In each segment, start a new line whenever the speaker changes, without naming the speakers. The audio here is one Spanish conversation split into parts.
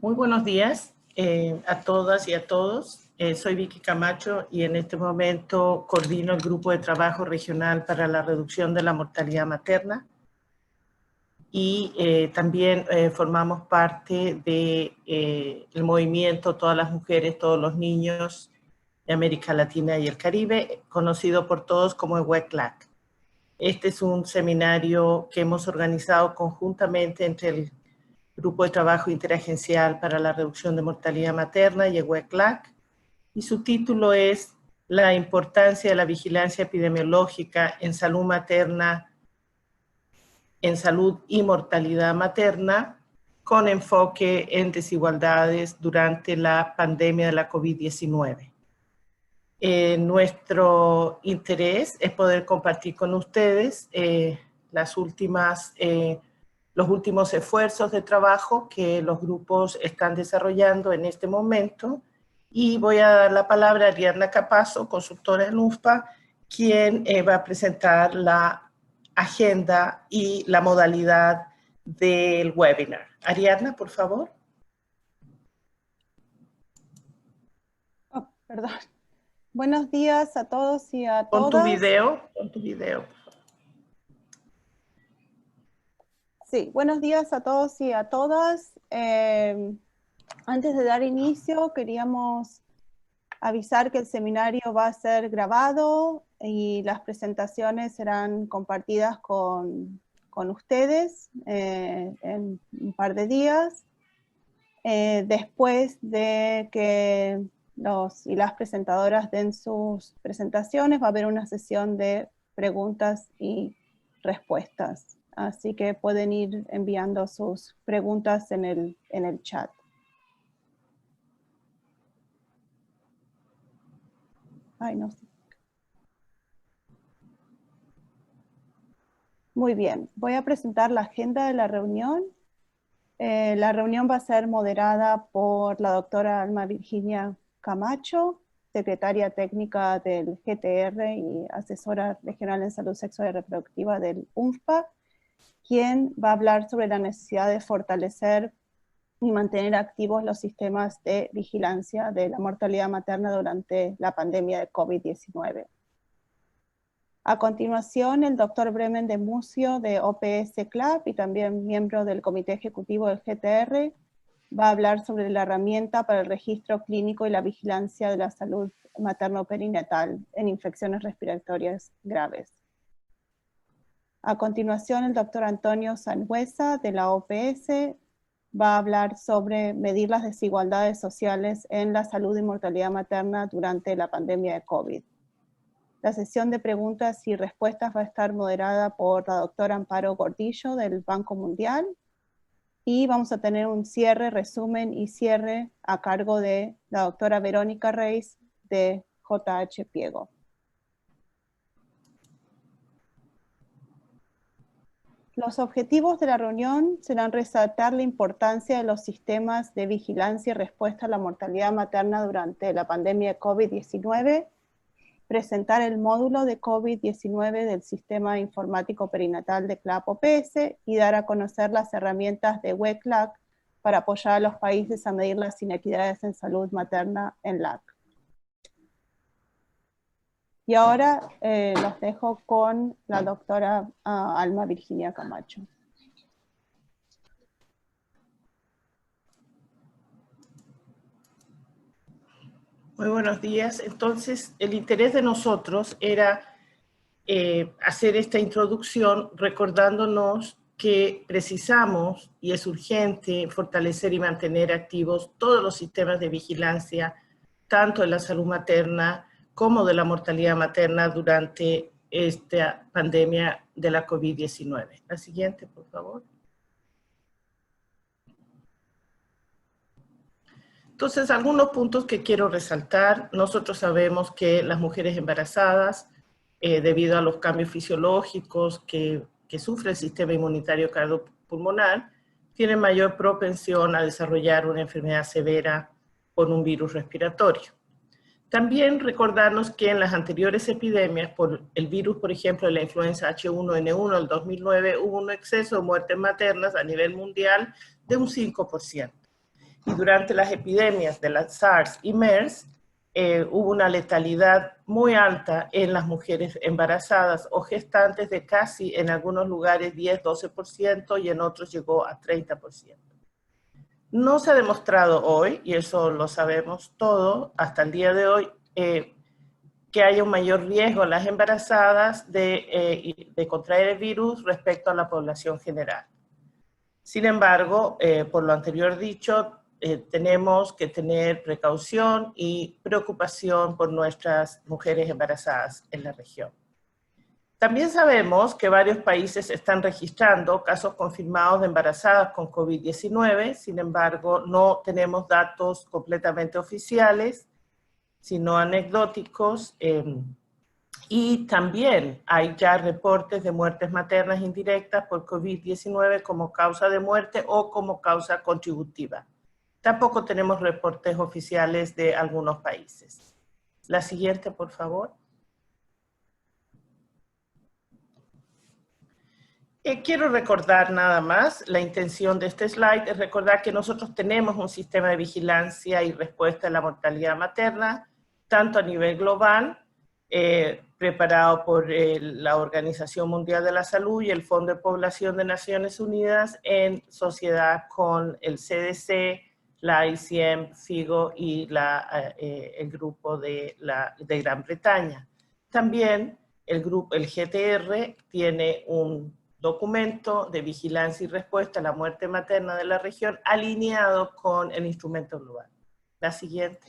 Muy buenos días a todas y a todos. Soy Vicky Camacho y en este momento coordino el Grupo de Trabajo Regional para la Reducción de la Mortalidad Materna y también formamos parte del movimiento Todas las Mujeres, Todos los Niños de América Latina y el Caribe, conocido por todos como EWECLAC. Este es un seminario que hemos organizado conjuntamente entre el Grupo de Trabajo Interagencial para la Reducción de Mortalidad Materna y EWECLAC, y su título es La importancia de la vigilancia epidemiológica en salud materna, en salud y mortalidad materna, con enfoque en desigualdades durante la pandemia de la COVID-19. Nuestro interés es poder compartir con ustedes los últimos esfuerzos de trabajo que los grupos están desarrollando en este momento, y voy a dar la palabra a Ariadna Capazo, consultora en UNFPA, quien va a presentar la agenda y la modalidad del webinar. Ariadna, por favor.
Oh, perdón. Buenos días a todos y a todas.
Pon tu video.
Sí, buenos días a todos y a todas. Antes de dar inicio, queríamos avisar que el seminario va a ser grabado y las presentaciones serán compartidas con ustedes en un par de días. Después de que los y las presentadoras den sus presentaciones, va a haber una sesión de preguntas y respuestas. Así que pueden ir enviando sus preguntas en el chat. Ay, no sé. Muy bien, voy a presentar la agenda de la reunión. La reunión va a ser moderada por la doctora Alma Virginia Camacho, secretaria técnica del GTR y asesora regional en salud sexual y reproductiva del UNFPA, quien va a hablar sobre la necesidad de fortalecer y mantener activos los sistemas de vigilancia de la mortalidad materna durante la pandemia de COVID-19. A continuación, el doctor Bremen de Mucio de OPS CLAP y también miembro del Comité Ejecutivo del GTR va a hablar sobre la herramienta para el registro clínico y la vigilancia de la salud materno-perinatal en infecciones respiratorias graves. A continuación, el doctor Antonio Sangüesa de la OPS va a hablar sobre medir las desigualdades sociales en la salud y mortalidad materna durante la pandemia de COVID. La sesión de preguntas y respuestas va a estar moderada por la doctora Amparo Gordillo del Banco Mundial, y vamos a tener un cierre, resumen y cierre a cargo de la doctora Verónica Reis de JH Piego. Los objetivos de la reunión serán resaltar la importancia de los sistemas de vigilancia y respuesta a la mortalidad materna durante la pandemia de COVID-19, presentar el módulo de COVID-19 del Sistema Informático Perinatal de CLAP-OPS y dar a conocer las herramientas de EWECLAC para apoyar a los países a medir las inequidades en salud materna en LAC. Y ahora los dejo con la doctora Alma Virginia Camacho.
Muy buenos días. Entonces, el interés de nosotros era hacer esta introducción recordándonos que precisamos y es urgente fortalecer y mantener activos todos los sistemas de vigilancia, tanto de la salud materna como de la mortalidad materna durante esta pandemia de la COVID-19. La siguiente, por favor. Entonces, algunos puntos que quiero resaltar. Nosotros sabemos que las mujeres embarazadas, debido a los cambios fisiológicos que sufre el sistema inmunitario cardiopulmonar, tienen mayor propensión a desarrollar una enfermedad severa por un virus respiratorio. También recordarnos que en las anteriores epidemias por el virus, por ejemplo, de la influenza H1N1 del 2009, hubo un exceso de muertes maternas a nivel mundial de un 5%. y durante las epidemias de la SARS y MERS, hubo una letalidad muy alta en las mujeres embarazadas o gestantes de casi, en algunos lugares, 10-12% y en otros llegó a 30%. No se ha demostrado hoy, y eso lo sabemos todo, hasta el día de hoy, que haya un mayor riesgo en las embarazadas de contraer el virus respecto a la población general. Sin embargo, por lo anterior dicho, tenemos que tener precaución y preocupación por nuestras mujeres embarazadas en la región. También sabemos que varios países están registrando casos confirmados de embarazadas con COVID-19, sin embargo, no tenemos datos completamente oficiales, sino anecdóticos, y también hay ya reportes de muertes maternas indirectas por COVID-19 como causa de muerte o como causa contributiva. Tampoco tenemos reportes oficiales de algunos países. La siguiente, por favor. Quiero recordar nada más, la intención de este slide es recordar que nosotros tenemos un sistema de vigilancia y respuesta a la mortalidad materna, tanto a nivel global, preparado por la Organización Mundial de la Salud y el Fondo de Población de Naciones Unidas en sociedad con el CDC, la ICM, FIGO y el grupo de Gran Bretaña. También el GTR tiene un documento de vigilancia y respuesta a la muerte materna de la región alineado con el instrumento global. La siguiente.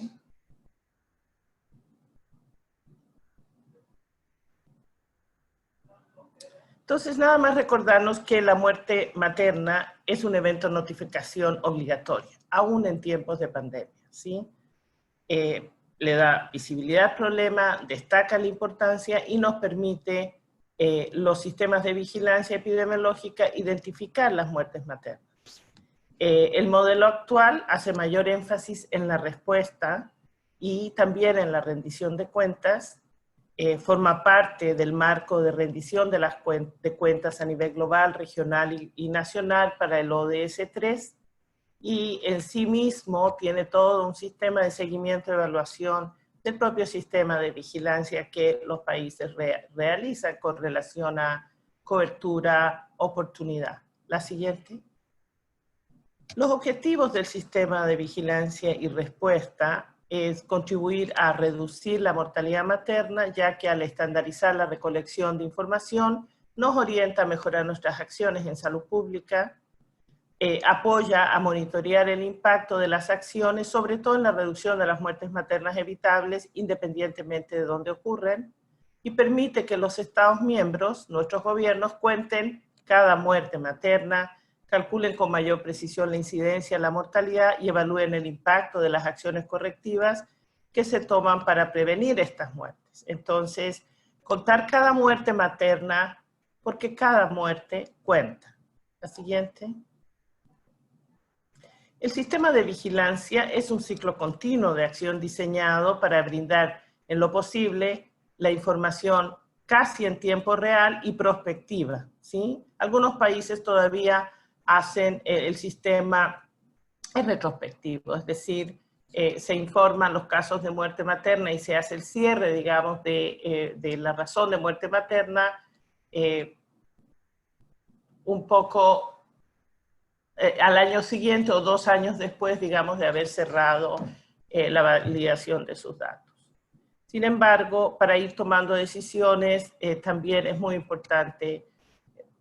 Entonces, nada más recordarnos que la muerte materna es un evento de notificación obligatorio, aún en tiempos de pandemia, ¿sí? Le da visibilidad al problema, destaca la importancia y nos permite los sistemas de vigilancia epidemiológica identificar las muertes maternas. El modelo actual hace mayor énfasis en la respuesta y también en la rendición de cuentas. Forma parte del marco de rendición de las cuentas a nivel global, regional y nacional para el ODS 3, y en sí mismo tiene todo un sistema de seguimiento y evaluación del propio sistema de vigilancia que los países realizan con relación a cobertura, oportunidad. La siguiente. Los objetivos del sistema de vigilancia y respuesta es contribuir a reducir la mortalidad materna, ya que al estandarizar la recolección de información nos orienta a mejorar nuestras acciones en salud pública, apoya a monitorear el impacto de las acciones, sobre todo en la reducción de las muertes maternas evitables, independientemente de dónde ocurren, y permite que los Estados miembros, nuestros gobiernos, cuenten cada muerte materna, calculen con mayor precisión la incidencia, la mortalidad y evalúen el impacto de las acciones correctivas que se toman para prevenir estas muertes. Entonces, contar cada muerte materna, porque cada muerte cuenta. La siguiente. El sistema de vigilancia es un ciclo continuo de acción diseñado para brindar, en lo posible, la información casi en tiempo real y prospectiva, ¿sí? Algunos países todavía hacen el sistema en retrospectivo, es decir, se informan los casos de muerte materna y se hace el cierre, digamos, de la razón de muerte materna un poco al año siguiente o 2 años después, digamos, de haber cerrado la validación de sus datos. Sin embargo, para ir tomando decisiones, también es muy importante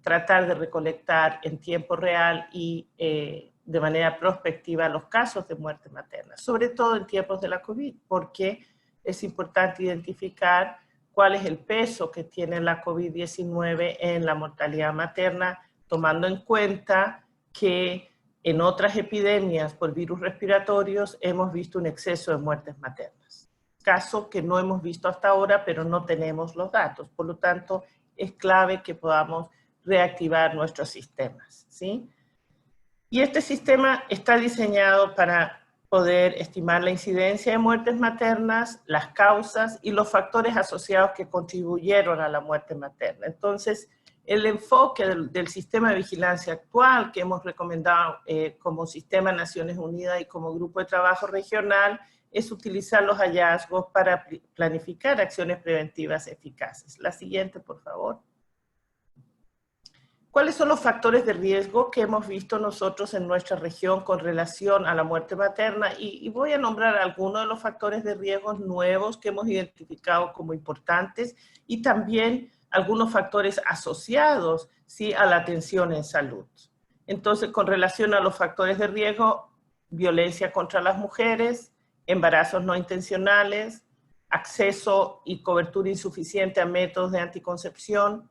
tratar de recolectar en tiempo real y de manera prospectiva los casos de muerte materna, sobre todo en tiempos de la COVID, porque es importante identificar cuál es el peso que tiene la COVID-19 en la mortalidad materna, tomando en cuenta que en otras epidemias por virus respiratorios hemos visto un exceso de muertes maternas. Caso que no hemos visto hasta ahora, pero no tenemos los datos. Por lo tanto, es clave que podamos reactivar nuestros sistemas, ¿sí? Y este sistema está diseñado para poder estimar la incidencia de muertes maternas, las causas y los factores asociados que contribuyeron a la muerte materna. Entonces, El enfoque del sistema de vigilancia actual que hemos recomendado como Sistema de Naciones Unidas y como Grupo de Trabajo Regional es utilizar los hallazgos para planificar acciones preventivas eficaces. La siguiente, por favor. ¿Cuáles son los factores de riesgo que hemos visto nosotros en nuestra región con relación a la muerte materna? Y voy a nombrar algunos de los factores de riesgo nuevos que hemos identificado como importantes y también algunos factores asociados, ¿sí?, a la atención en salud. Entonces, con relación a los factores de riesgo, violencia contra las mujeres, embarazos no intencionales, acceso y cobertura insuficiente a métodos de anticoncepción,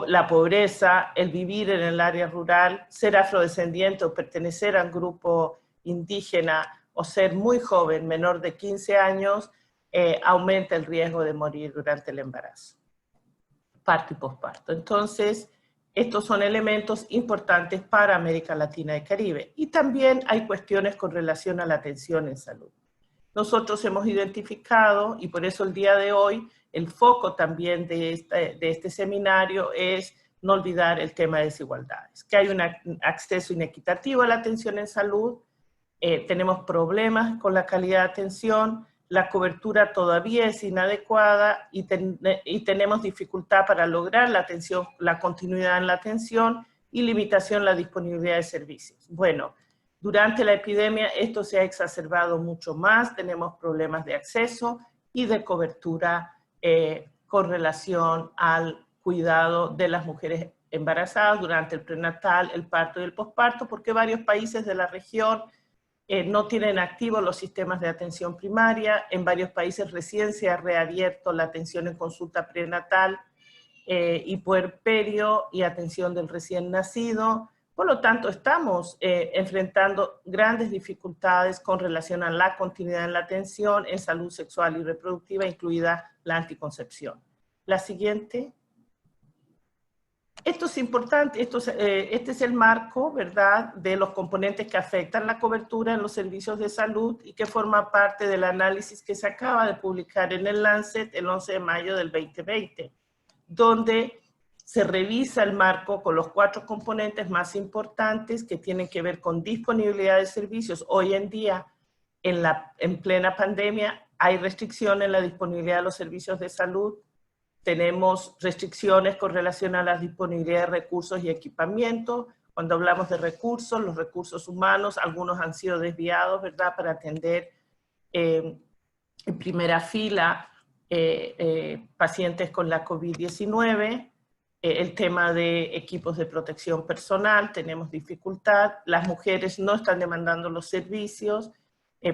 la pobreza, el vivir en el área rural, ser afrodescendiente o pertenecer a un grupo indígena o ser muy joven, menor de 15 años, aumenta el riesgo de morir durante el embarazo, parto y posparto. Entonces, estos son elementos importantes para América Latina y Caribe. Y también hay cuestiones con relación a la atención en salud. Nosotros hemos identificado, y por eso el día de hoy, el foco también de este seminario es no olvidar el tema de desigualdades, que hay un acceso inequitativo a la atención en salud, tenemos problemas con la calidad de atención, la cobertura todavía es inadecuada y tenemos dificultad para lograr la atención, la continuidad en la atención y limitación en la disponibilidad de servicios. Bueno, durante la epidemia esto se ha exacerbado mucho más, tenemos problemas de acceso y de cobertura con relación al cuidado de las mujeres embarazadas durante el prenatal, el parto y el posparto, porque varios países de la región no tienen activos los sistemas de atención primaria, en varios países recién se ha reabierto la atención en consulta prenatal y puerperio y atención del recién nacido. Por lo tanto, estamos enfrentando grandes dificultades con relación a la continuidad en la atención en salud sexual y reproductiva, incluida la anticoncepción. La siguiente. Esto es importante, este es el marco, ¿verdad?, de los componentes que afectan la cobertura en los servicios de salud y que forma parte del análisis que se acaba de publicar en el Lancet el 11 de mayo del 2020, donde se revisa el marco con los 4 componentes más importantes que tienen que ver con disponibilidad de servicios. Hoy en día, en plena pandemia, hay restricciones en la disponibilidad de los servicios de salud. Tenemos restricciones con relación a la disponibilidad de recursos y equipamiento. Cuando hablamos de recursos, los recursos humanos, algunos han sido desviados, ¿verdad?, para atender en primera fila pacientes con la COVID-19. El tema de equipos de protección personal, tenemos dificultad. Las mujeres no están demandando los servicios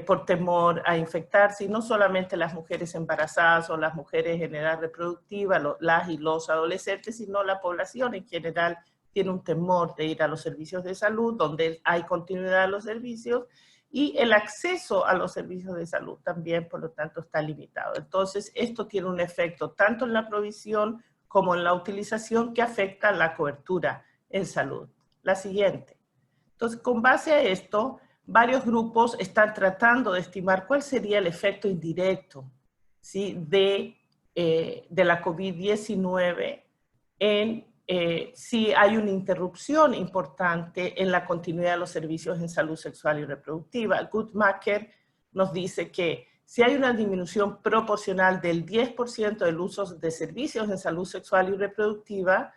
por temor a infectarse, y no solamente las mujeres embarazadas o las mujeres en edad reproductiva, las y los adolescentes, sino la población en general tiene un temor de ir a los servicios de salud, donde hay continuidad de los servicios, y el acceso a los servicios de salud también, por lo tanto, está limitado. Entonces, esto tiene un efecto tanto en la provisión como en la utilización que afecta a la cobertura en salud. La siguiente. Entonces, con base a esto, varios grupos están tratando de estimar cuál sería el efecto indirecto, ¿sí?, de la COVID-19 si hay una interrupción importante en la continuidad de los servicios en salud sexual y reproductiva. Guttmacher nos dice que si hay una disminución proporcional del 10% del uso de servicios en salud sexual y reproductiva,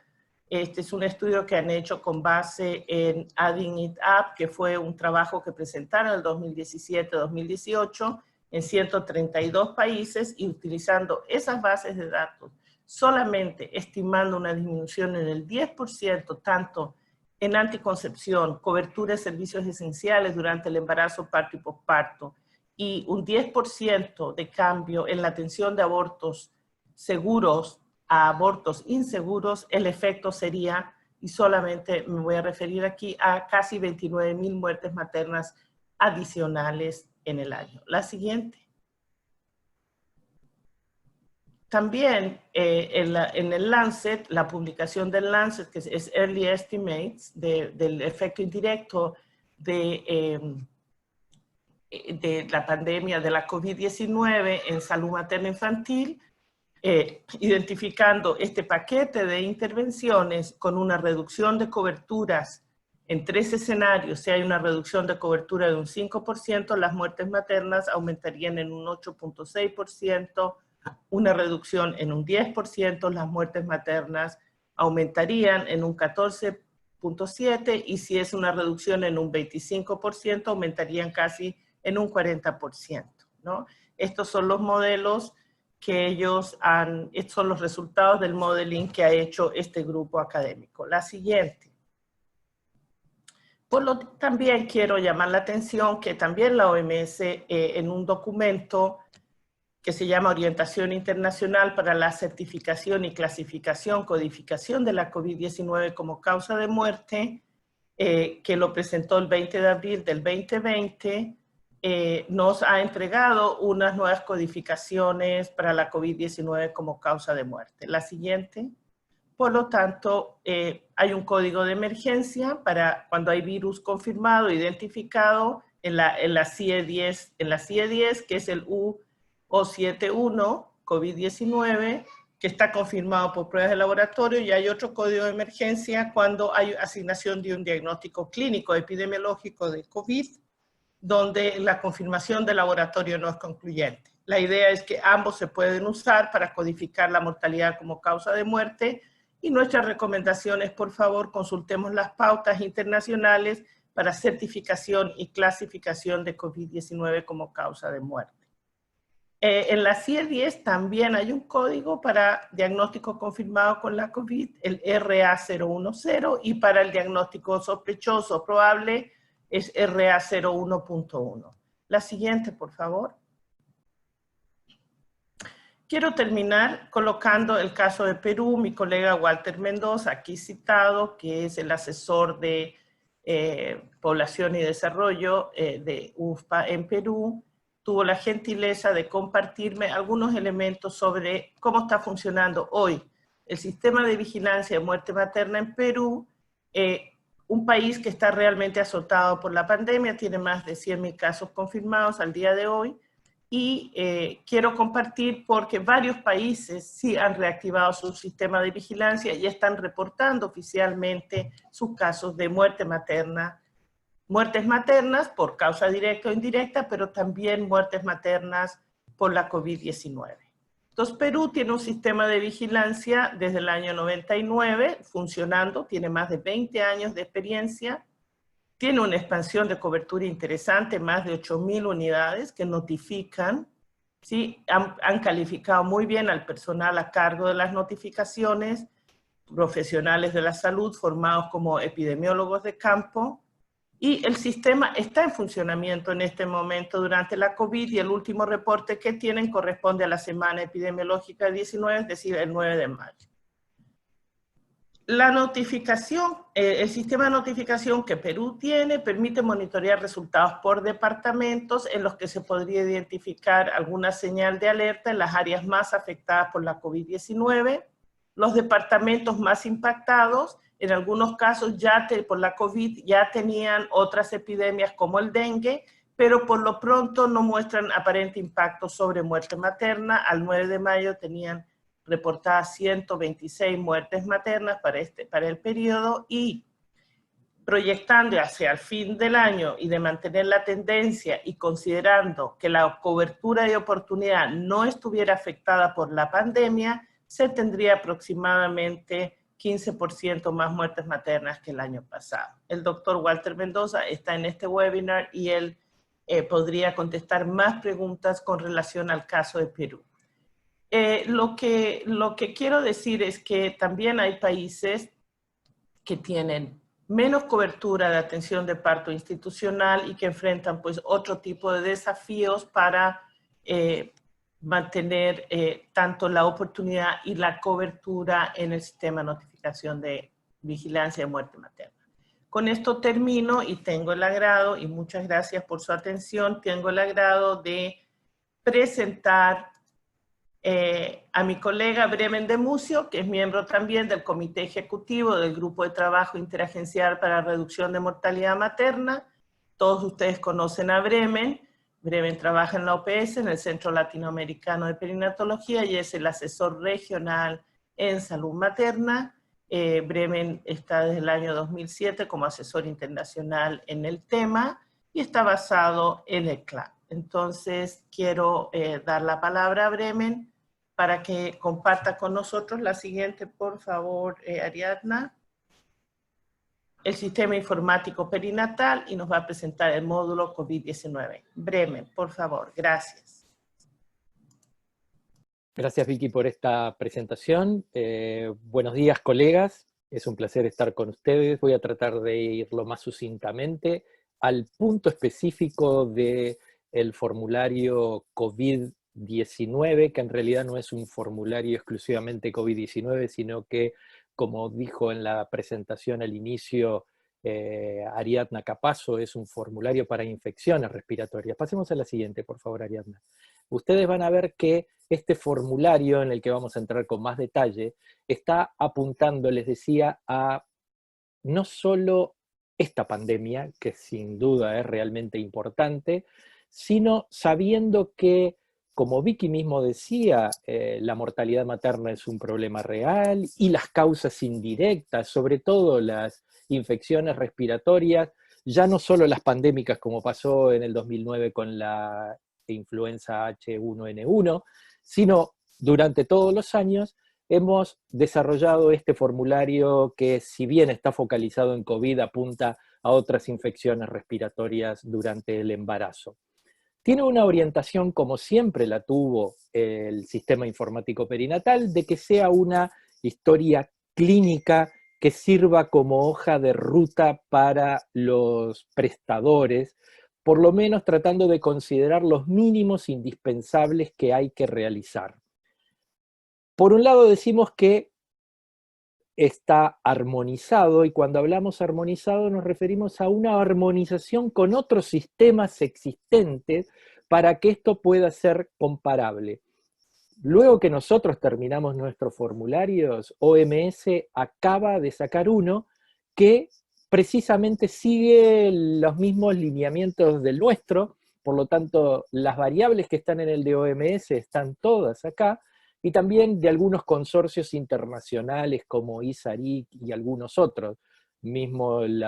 este es un estudio que han hecho con base en Adding It Up, que fue un trabajo que presentaron en el 2017-2018 en 132 países, y utilizando esas bases de datos, solamente estimando una disminución en el 10%, tanto en anticoncepción, cobertura de servicios esenciales durante el embarazo, parto y posparto, y un 10% de cambio en la atención de abortos seguros a abortos inseguros, el efecto sería, y solamente me voy a referir aquí, a casi 29,000 muertes maternas adicionales en el año. La siguiente. También en el Lancet, la publicación del Lancet, que es Early Estimates, del efecto indirecto de la pandemia de la COVID-19 en salud materna infantil, identificando este paquete de intervenciones con una reducción de coberturas en 3 escenarios. Si hay una reducción de cobertura de un 5%, las muertes maternas aumentarían en un 8.6%, una reducción en un 10%, las muertes maternas aumentarían en un 14.7%, y si es una reducción en un 25%, aumentarían casi en un 40%, ¿no? Estos son los modelos que estos son los resultados del modeling que ha hecho este grupo académico. La siguiente. También quiero llamar la atención que también la OMS, en un documento que se llama Orientación Internacional para la Certificación y Clasificación, Codificación de la COVID-19 como causa de muerte, que lo presentó el 20 de abril del 2020, nos ha entregado unas nuevas codificaciones para la COVID-19 como causa de muerte. La siguiente. Por lo tanto, hay un código de emergencia para cuando hay virus confirmado, identificado en la CIE-10, que es el U-O71 COVID-19, que está confirmado por pruebas de laboratorio, y hay otro código de emergencia cuando hay asignación de un diagnóstico clínico epidemiológico de COVID, donde la confirmación de laboratorio no es concluyente. La idea es que ambos se pueden usar para codificar la mortalidad como causa de muerte, y nuestra recomendación es, por favor, consultemos las pautas internacionales para certificación y clasificación de COVID-19 como causa de muerte. En la CIE-10 también hay un código para diagnóstico confirmado con la COVID, el RA010, y para el diagnóstico sospechoso probable es RA01.1. La siguiente, por favor. Quiero terminar colocando el caso de Perú. Mi colega Walter Mendoza, aquí citado, que es el asesor de Población y Desarrollo de UFPA en Perú, tuvo la gentileza de compartirme algunos elementos sobre cómo está funcionando hoy el sistema de vigilancia de muerte materna en Perú, un país que está realmente azotado por la pandemia, tiene más de 100.000 casos confirmados al día de hoy, y quiero compartir porque varios países sí han reactivado su sistema de vigilancia y están reportando oficialmente sus casos de muertes maternas por causa directa o indirecta, pero también muertes maternas por la COVID-19. Entonces, Perú tiene un sistema de vigilancia desde el año 99 funcionando, tiene más de 20 años de experiencia, tiene una expansión de cobertura interesante, más de 8.000 unidades que notifican, ¿sí? Han calificado muy bien al personal a cargo de las notificaciones, profesionales de la salud formados como epidemiólogos de campo, y el sistema está en funcionamiento en este momento durante la COVID, y el último reporte que tienen corresponde a la semana epidemiológica 19, es decir, el 9 de mayo. La notificación, el sistema de notificación que Perú tiene permite monitorear resultados por departamentos en los que se podría identificar alguna señal de alerta en las áreas más afectadas por la COVID-19. Los departamentos más impactados, en algunos casos por la COVID ya tenían otras epidemias como el dengue, pero por lo pronto no muestran aparente impacto sobre muerte materna. Al 9 de mayo tenían reportadas 126 muertes maternas para el periodo, y proyectando hacia el fin del año y de mantener la tendencia y considerando que la cobertura de oportunidad no estuviera afectada por la pandemia, se tendría aproximadamente 15% más muertes maternas que el año pasado. El doctor Walter Mendoza está en este webinar y él podría contestar más preguntas con relación al caso de Perú. Lo que quiero decir es que también hay países que tienen menos cobertura de atención de parto institucional y que enfrentan pues otro tipo de desafíos para mantener tanto la oportunidad y la cobertura en el sistema de notificación de vigilancia de muerte materna. Con esto termino y tengo el agrado, y muchas gracias por su atención, tengo el agrado de presentar a mi colega Bremen de Mucio, que es miembro también del Comité Ejecutivo del Grupo de Trabajo Interagencial para la Reducción de Mortalidad Materna. Todos ustedes conocen a Bremen. Bremen trabaja en la OPS, en el Centro Latinoamericano de Perinatología, y es el asesor regional en salud materna. Bremen está desde el año 2007 como asesor internacional en el tema y está basado en el CLAC. Entonces, quiero dar la palabra a Bremen para que comparta con nosotros la siguiente, por favor, Ariadna. El sistema informático perinatal, y nos va a presentar el módulo COVID-19. Bremen, por favor, gracias.
Gracias, Vicky, por esta presentación. Buenos días, colegas. Es un placer estar con ustedes. Voy a tratar de ir lo más sucintamente al punto específico del formulario COVID-19, que en realidad no es un formulario exclusivamente COVID-19, sino que, como dijo en la presentación al inicio Ariadna Capasso, es un formulario para infecciones respiratorias. Pasemos a la siguiente, por favor, Ariadna. Ustedes van a ver que este formulario, en el que vamos a entrar con más detalle, está apuntando, les decía, a no solo esta pandemia, que sin duda es realmente importante, sino sabiendo que, como Vicky mismo decía, la mortalidad materna es un problema real y las causas indirectas, sobre todo las infecciones respiratorias, ya no solo las pandémicas como pasó en el 2009 con la influenza H1N1, sino durante todos los años hemos desarrollado este formulario que, si bien está focalizado en COVID, apunta a otras infecciones respiratorias durante el embarazo. Tiene una orientación, como siempre la tuvo el sistema informático perinatal, de que sea una historia clínica que sirva como hoja de ruta para los prestadores, por lo menos tratando de considerar los mínimos indispensables que hay que realizar. Por un lado decimos que está armonizado, y cuando hablamos armonizado nos referimos a una armonización con otros sistemas existentes para que esto pueda ser comparable. Luego que nosotros terminamos nuestros formularios, OMS acaba de sacar uno que precisamente sigue los mismos lineamientos del nuestro, por lo tanto las variables que están en el de OMS están todas acá, y también de algunos consorcios internacionales como ISARIC y algunos otros, mismo el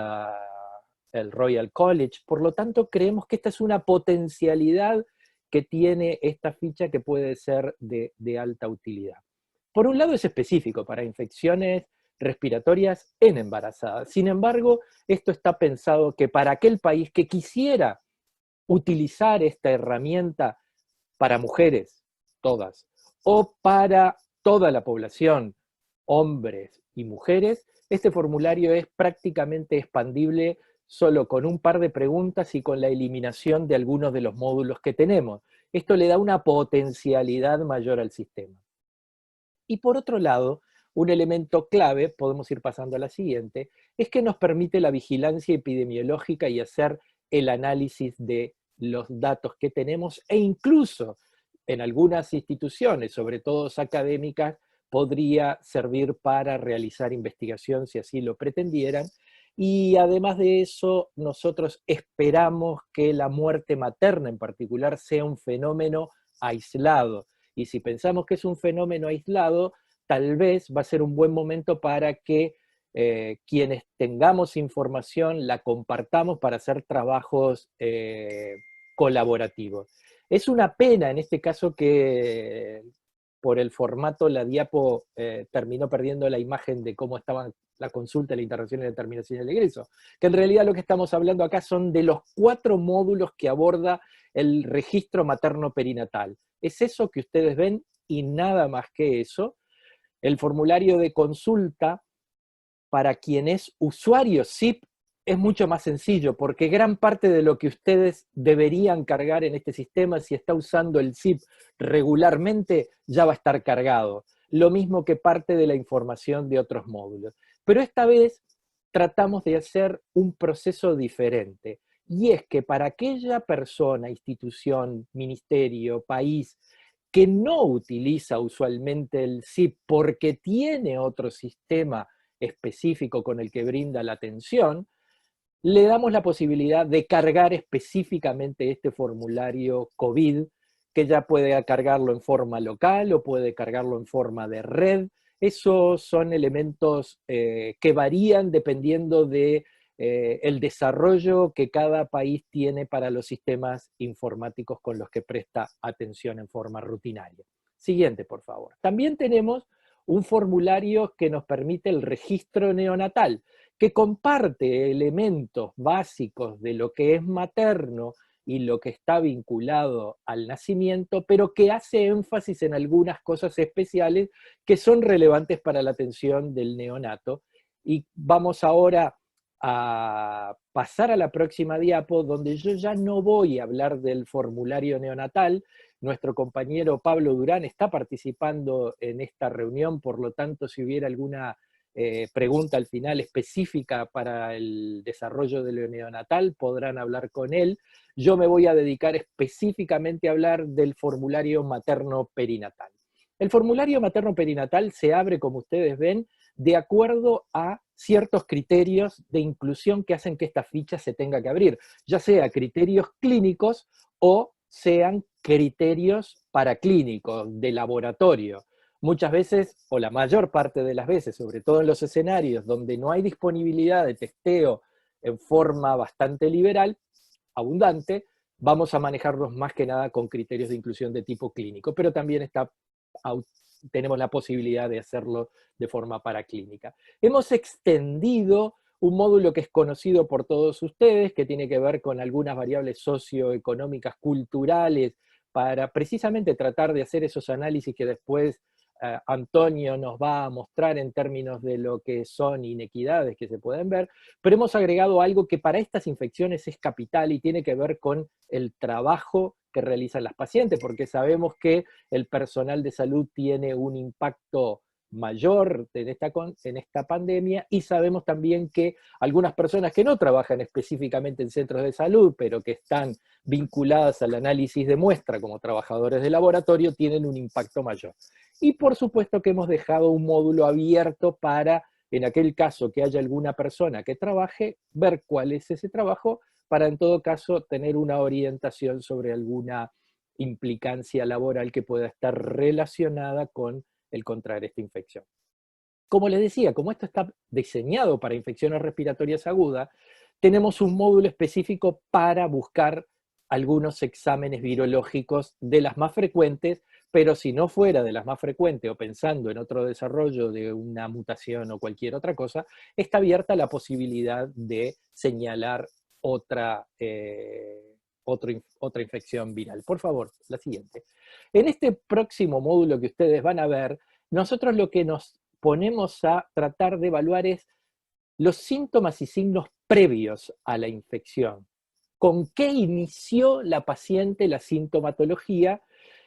Royal College. Por lo tanto, creemos que esta es una potencialidad que tiene esta ficha que puede ser de alta utilidad. Por un lado es específico para infecciones respiratorias en embarazadas. Sin embargo, esto está pensado que para aquel país que quisiera utilizar esta herramienta para mujeres, todas, o para toda la población, hombres y mujeres, este formulario es prácticamente expandible solo con un par de preguntas y con la eliminación de algunos de los módulos que tenemos. Esto le da una potencialidad mayor al sistema. Y por otro lado, un elemento clave, podemos ir pasando a la siguiente, es que nos permite la vigilancia epidemiológica y hacer el análisis de los datos que tenemos, e incluso en algunas instituciones, sobre todo académicas, podría servir para realizar investigación si así lo pretendieran. Y además de eso, nosotros esperamos que la muerte materna en particular sea un fenómeno aislado. Y si pensamos que es un fenómeno aislado, tal vez va a ser un buen momento para que quienes tengamos información la compartamos para hacer trabajos colaborativos. Es una pena en este caso que por el formato la diapo terminó perdiendo la imagen de cómo estaban la consulta, la interacción y la determinación del egreso, que en realidad lo que estamos hablando acá son de los 4 módulos que aborda el registro materno-perinatal. Es eso que ustedes ven y nada más que eso. El formulario de consulta para quien es usuario SIP es mucho más sencillo, porque gran parte de lo que ustedes deberían cargar en este sistema, si está usando el SIP regularmente, ya va a estar cargado. Lo mismo que parte de la información de otros módulos. Pero esta vez tratamos de hacer un proceso diferente. Y es que para aquella persona, institución, ministerio, país, que no utiliza usualmente el SIP porque tiene otro sistema específico con el que brinda la atención, le damos la posibilidad de cargar específicamente este formulario COVID, que ya puede cargarlo en forma local o puede cargarlo en forma de red. Esos son elementos que varían dependiendo de el desarrollo que cada país tiene para los sistemas informáticos con los que presta atención en forma rutinaria. Siguiente, por favor. También tenemos un formulario que nos permite el registro neonatal, que comparte elementos básicos de lo que es materno y lo que está vinculado al nacimiento, pero que hace énfasis en algunas cosas especiales que son relevantes para la atención del neonato. Y vamos ahora a pasar a la próxima diapo, donde yo ya no voy a hablar del formulario neonatal. Nuestro compañero Pablo Durán está participando en esta reunión, por lo tanto, si hubiera alguna pregunta al final específica para el desarrollo de lo neonatal, podrán hablar con él. Yo me voy a dedicar específicamente a hablar del formulario materno-perinatal. El formulario materno-perinatal se abre, como ustedes ven, de acuerdo a ciertos criterios de inclusión que hacen que esta ficha se tenga que abrir, ya sea criterios clínicos o sean criterios paraclínicos, de laboratorio. Muchas veces, o la mayor parte de las veces, sobre todo en los escenarios donde no hay disponibilidad de testeo en forma bastante liberal, abundante, vamos a manejarlos más que nada con criterios de inclusión de tipo clínico, pero también tenemos la posibilidad de hacerlo de forma paraclínica. Hemos extendido un módulo que es conocido por todos ustedes, que tiene que ver con algunas variables socioeconómicas, culturales, para precisamente tratar de hacer esos análisis que después Antonio nos va a mostrar en términos de lo que son inequidades que se pueden ver, pero hemos agregado algo que para estas infecciones es capital y tiene que ver con el trabajo que realizan las pacientes, porque sabemos que el personal de salud tiene un impacto mayor en esta pandemia, y sabemos también que algunas personas que no trabajan específicamente en centros de salud, pero que están vinculadas al análisis de muestra como trabajadores de laboratorio, tienen un impacto mayor. Y por supuesto que hemos dejado un módulo abierto para, en aquel caso que haya alguna persona que trabaje, ver cuál es ese trabajo, para en todo caso tener una orientación sobre alguna implicancia laboral que pueda estar relacionada con el contraer esta infección. Como les decía, como esto está diseñado para infecciones respiratorias agudas, tenemos un módulo específico para buscar algunos exámenes virológicos de las más frecuentes, pero si no fuera de las más frecuentes o pensando en otro desarrollo de una mutación o cualquier otra cosa, está abierta la posibilidad de señalar otra infección viral. Por favor, la siguiente. En este próximo módulo que ustedes van a ver, nosotros lo que nos ponemos a tratar de evaluar es los síntomas y signos previos a la infección. ¿Con qué inició la paciente la sintomatología?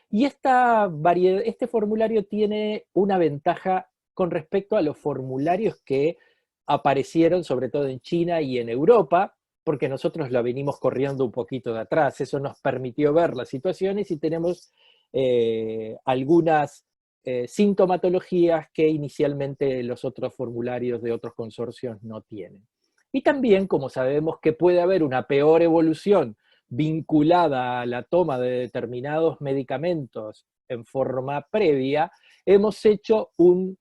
Y este formulario tiene una ventaja con respecto a los formularios que aparecieron sobre todo en China y en Europa, porque nosotros la venimos corriendo un poquito de atrás. Eso nos permitió ver las situaciones y tenemos algunas sintomatologías que inicialmente los otros formularios de otros consorcios no tienen. Y también, como sabemos que puede haber una peor evolución vinculada a la toma de determinados medicamentos en forma previa, hemos hecho un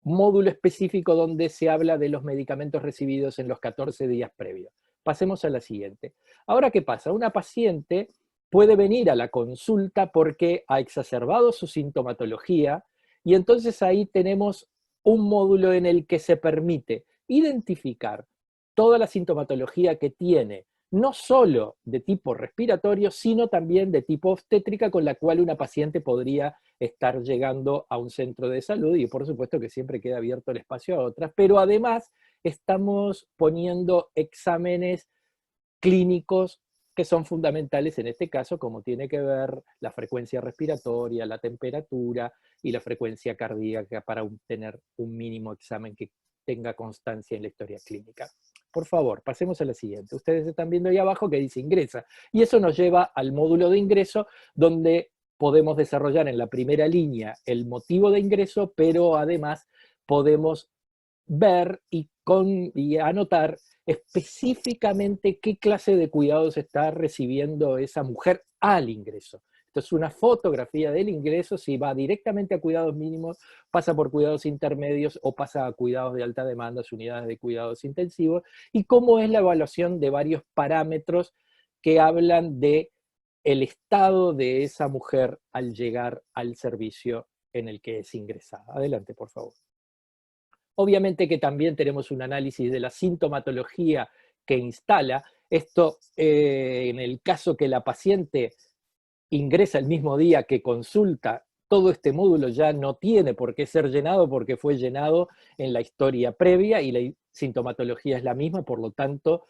módulo específico donde se habla de los medicamentos recibidos en los 14 días previos. Pasemos a la siguiente. Ahora, ¿qué pasa? Una paciente puede venir a la consulta porque ha exacerbado su sintomatología, y entonces ahí tenemos un módulo en el que se permite identificar toda la sintomatología que tiene, no solo de tipo respiratorio, sino también de tipo obstétrica, con la cual una paciente podría estar llegando a un centro de salud, y por supuesto que siempre queda abierto el espacio a otras, pero además estamos poniendo exámenes clínicos que son fundamentales en este caso, como tiene que ver la frecuencia respiratoria, la temperatura y la frecuencia cardíaca, para tener un mínimo examen que tenga constancia en la historia clínica. Por favor, pasemos a la siguiente. Ustedes están viendo ahí abajo que dice ingresa, y eso nos lleva al módulo de ingreso, donde podemos desarrollar en la primera línea el motivo de ingreso, pero además podemos ver y y anotar específicamente qué clase de cuidados está recibiendo esa mujer al ingreso. Esto es una fotografía del ingreso, si va directamente a cuidados mínimos, pasa por cuidados intermedios o pasa a cuidados de alta demanda, unidades de cuidados intensivos, y cómo es la evaluación de varios parámetros que hablan de el estado de esa mujer al llegar al servicio en el que es ingresada. Adelante, por favor. Obviamente que también tenemos un análisis de la sintomatología que instala. Esto, en el caso que la paciente ingresa el mismo día que consulta, todo este módulo ya no tiene por qué ser llenado porque fue llenado en la historia previa y la sintomatología es la misma, por lo tanto,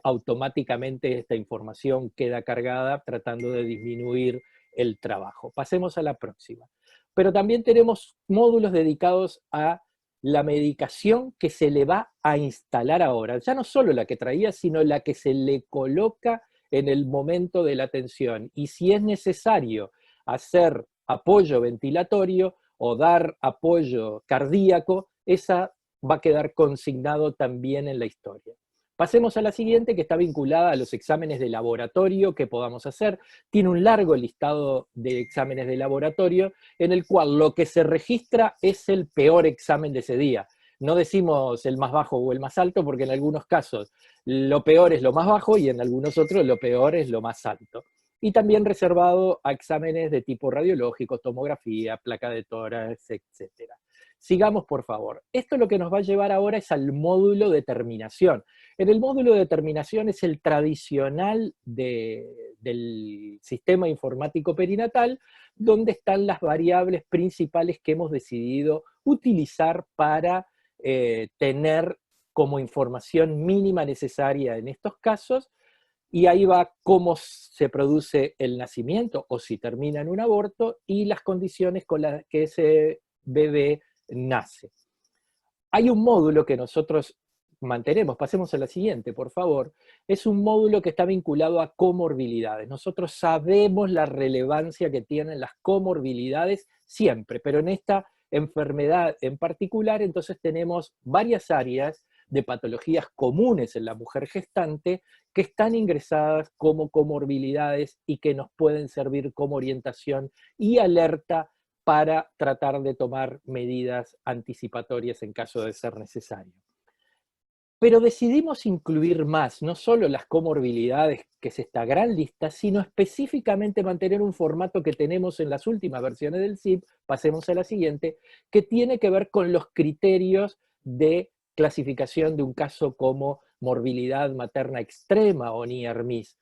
automáticamente esta información queda cargada tratando de disminuir el trabajo. Pasemos a la próxima. Pero también tenemos módulos dedicados a la medicación que se le va a instalar ahora. Ya no solo la que traía, sino la que se le coloca en el momento de la atención. Y si es necesario hacer apoyo ventilatorio o dar apoyo cardíaco, esa va a quedar consignado también en la historia. Pasemos a la siguiente, que está vinculada a los exámenes de laboratorio que podamos hacer. Tiene un largo listado de exámenes de laboratorio, en el cual lo que se registra es el peor examen de ese día. No decimos el más bajo o el más alto, porque en algunos casos lo peor es lo más bajo y en algunos otros lo peor es lo más alto. Y también reservado a exámenes de tipo radiológico, tomografía, placa de tórax, etc. Sigamos, por favor. Esto lo que nos va a llevar ahora es al módulo de terminación. En el módulo de terminación es el tradicional del sistema informático perinatal, donde están las variables principales que hemos decidido utilizar para tener como información mínima necesaria en estos casos, y ahí va cómo se produce el nacimiento o si termina en un aborto y las condiciones con las que ese bebé nace. Hay un módulo que nosotros mantenemos, pasemos a la siguiente, por favor, es un módulo que está vinculado a comorbilidades. Nosotros sabemos la relevancia que tienen las comorbilidades siempre, pero en esta enfermedad en particular, entonces tenemos varias áreas de patologías comunes en la mujer gestante que están ingresadas como comorbilidades y que nos pueden servir como orientación y alerta para tratar de tomar medidas anticipatorias en caso de ser necesario. Pero decidimos incluir más, no solo las comorbilidades, que es esta gran lista, sino específicamente mantener un formato que tenemos en las últimas versiones del SIP, pasemos a la siguiente, que tiene que ver con los criterios de clasificación de un caso como morbilidad materna extrema o NIER-MIS,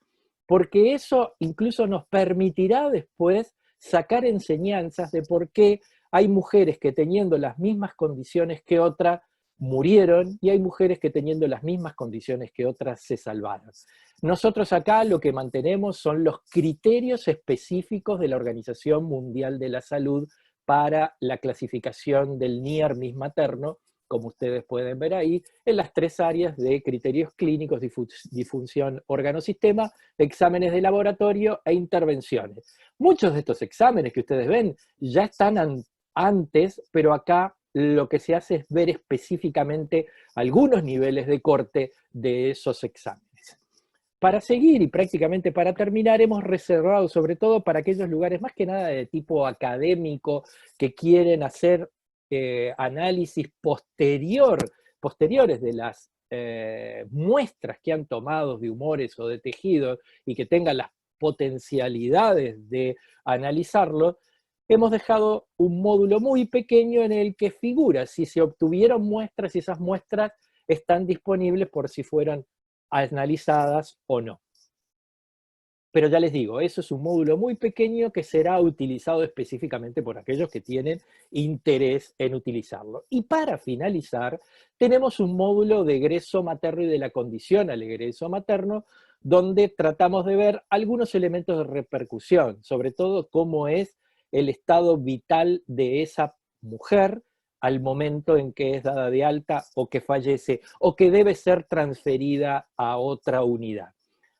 porque eso incluso nos permitirá después sacar enseñanzas de por qué hay mujeres que teniendo las mismas condiciones que otras murieron y hay mujeres que teniendo las mismas condiciones que otras se salvaron. Nosotros acá lo que mantenemos son los criterios específicos de la Organización Mundial de la Salud para la clasificación del NIER-MIS materno, como ustedes pueden ver ahí, en las tres áreas de criterios clínicos, disfunción órgano-sistema, exámenes de laboratorio e intervenciones. Muchos de estos exámenes que ustedes ven ya están antes, pero acá lo que se hace es ver específicamente algunos niveles de corte de esos exámenes. Para seguir y prácticamente para terminar, hemos reservado sobre todo para aquellos lugares más que nada de tipo académico que quieren hacer análisis posteriores de las muestras que han tomado de humores o de tejidos y que tengan las potencialidades de analizarlo, hemos dejado un módulo muy pequeño en el que figura si se obtuvieron muestras y esas muestras están disponibles por si fueran analizadas o no. Pero ya les digo, eso es un módulo muy pequeño que será utilizado específicamente por aquellos que tienen interés en utilizarlo. Y para finalizar, tenemos un módulo de egreso materno y de la condición al egreso materno, donde tratamos de ver algunos elementos de repercusión, sobre todo cómo es el estado vital de esa mujer al momento en que es dada de alta o que fallece o que debe ser transferida a otra unidad.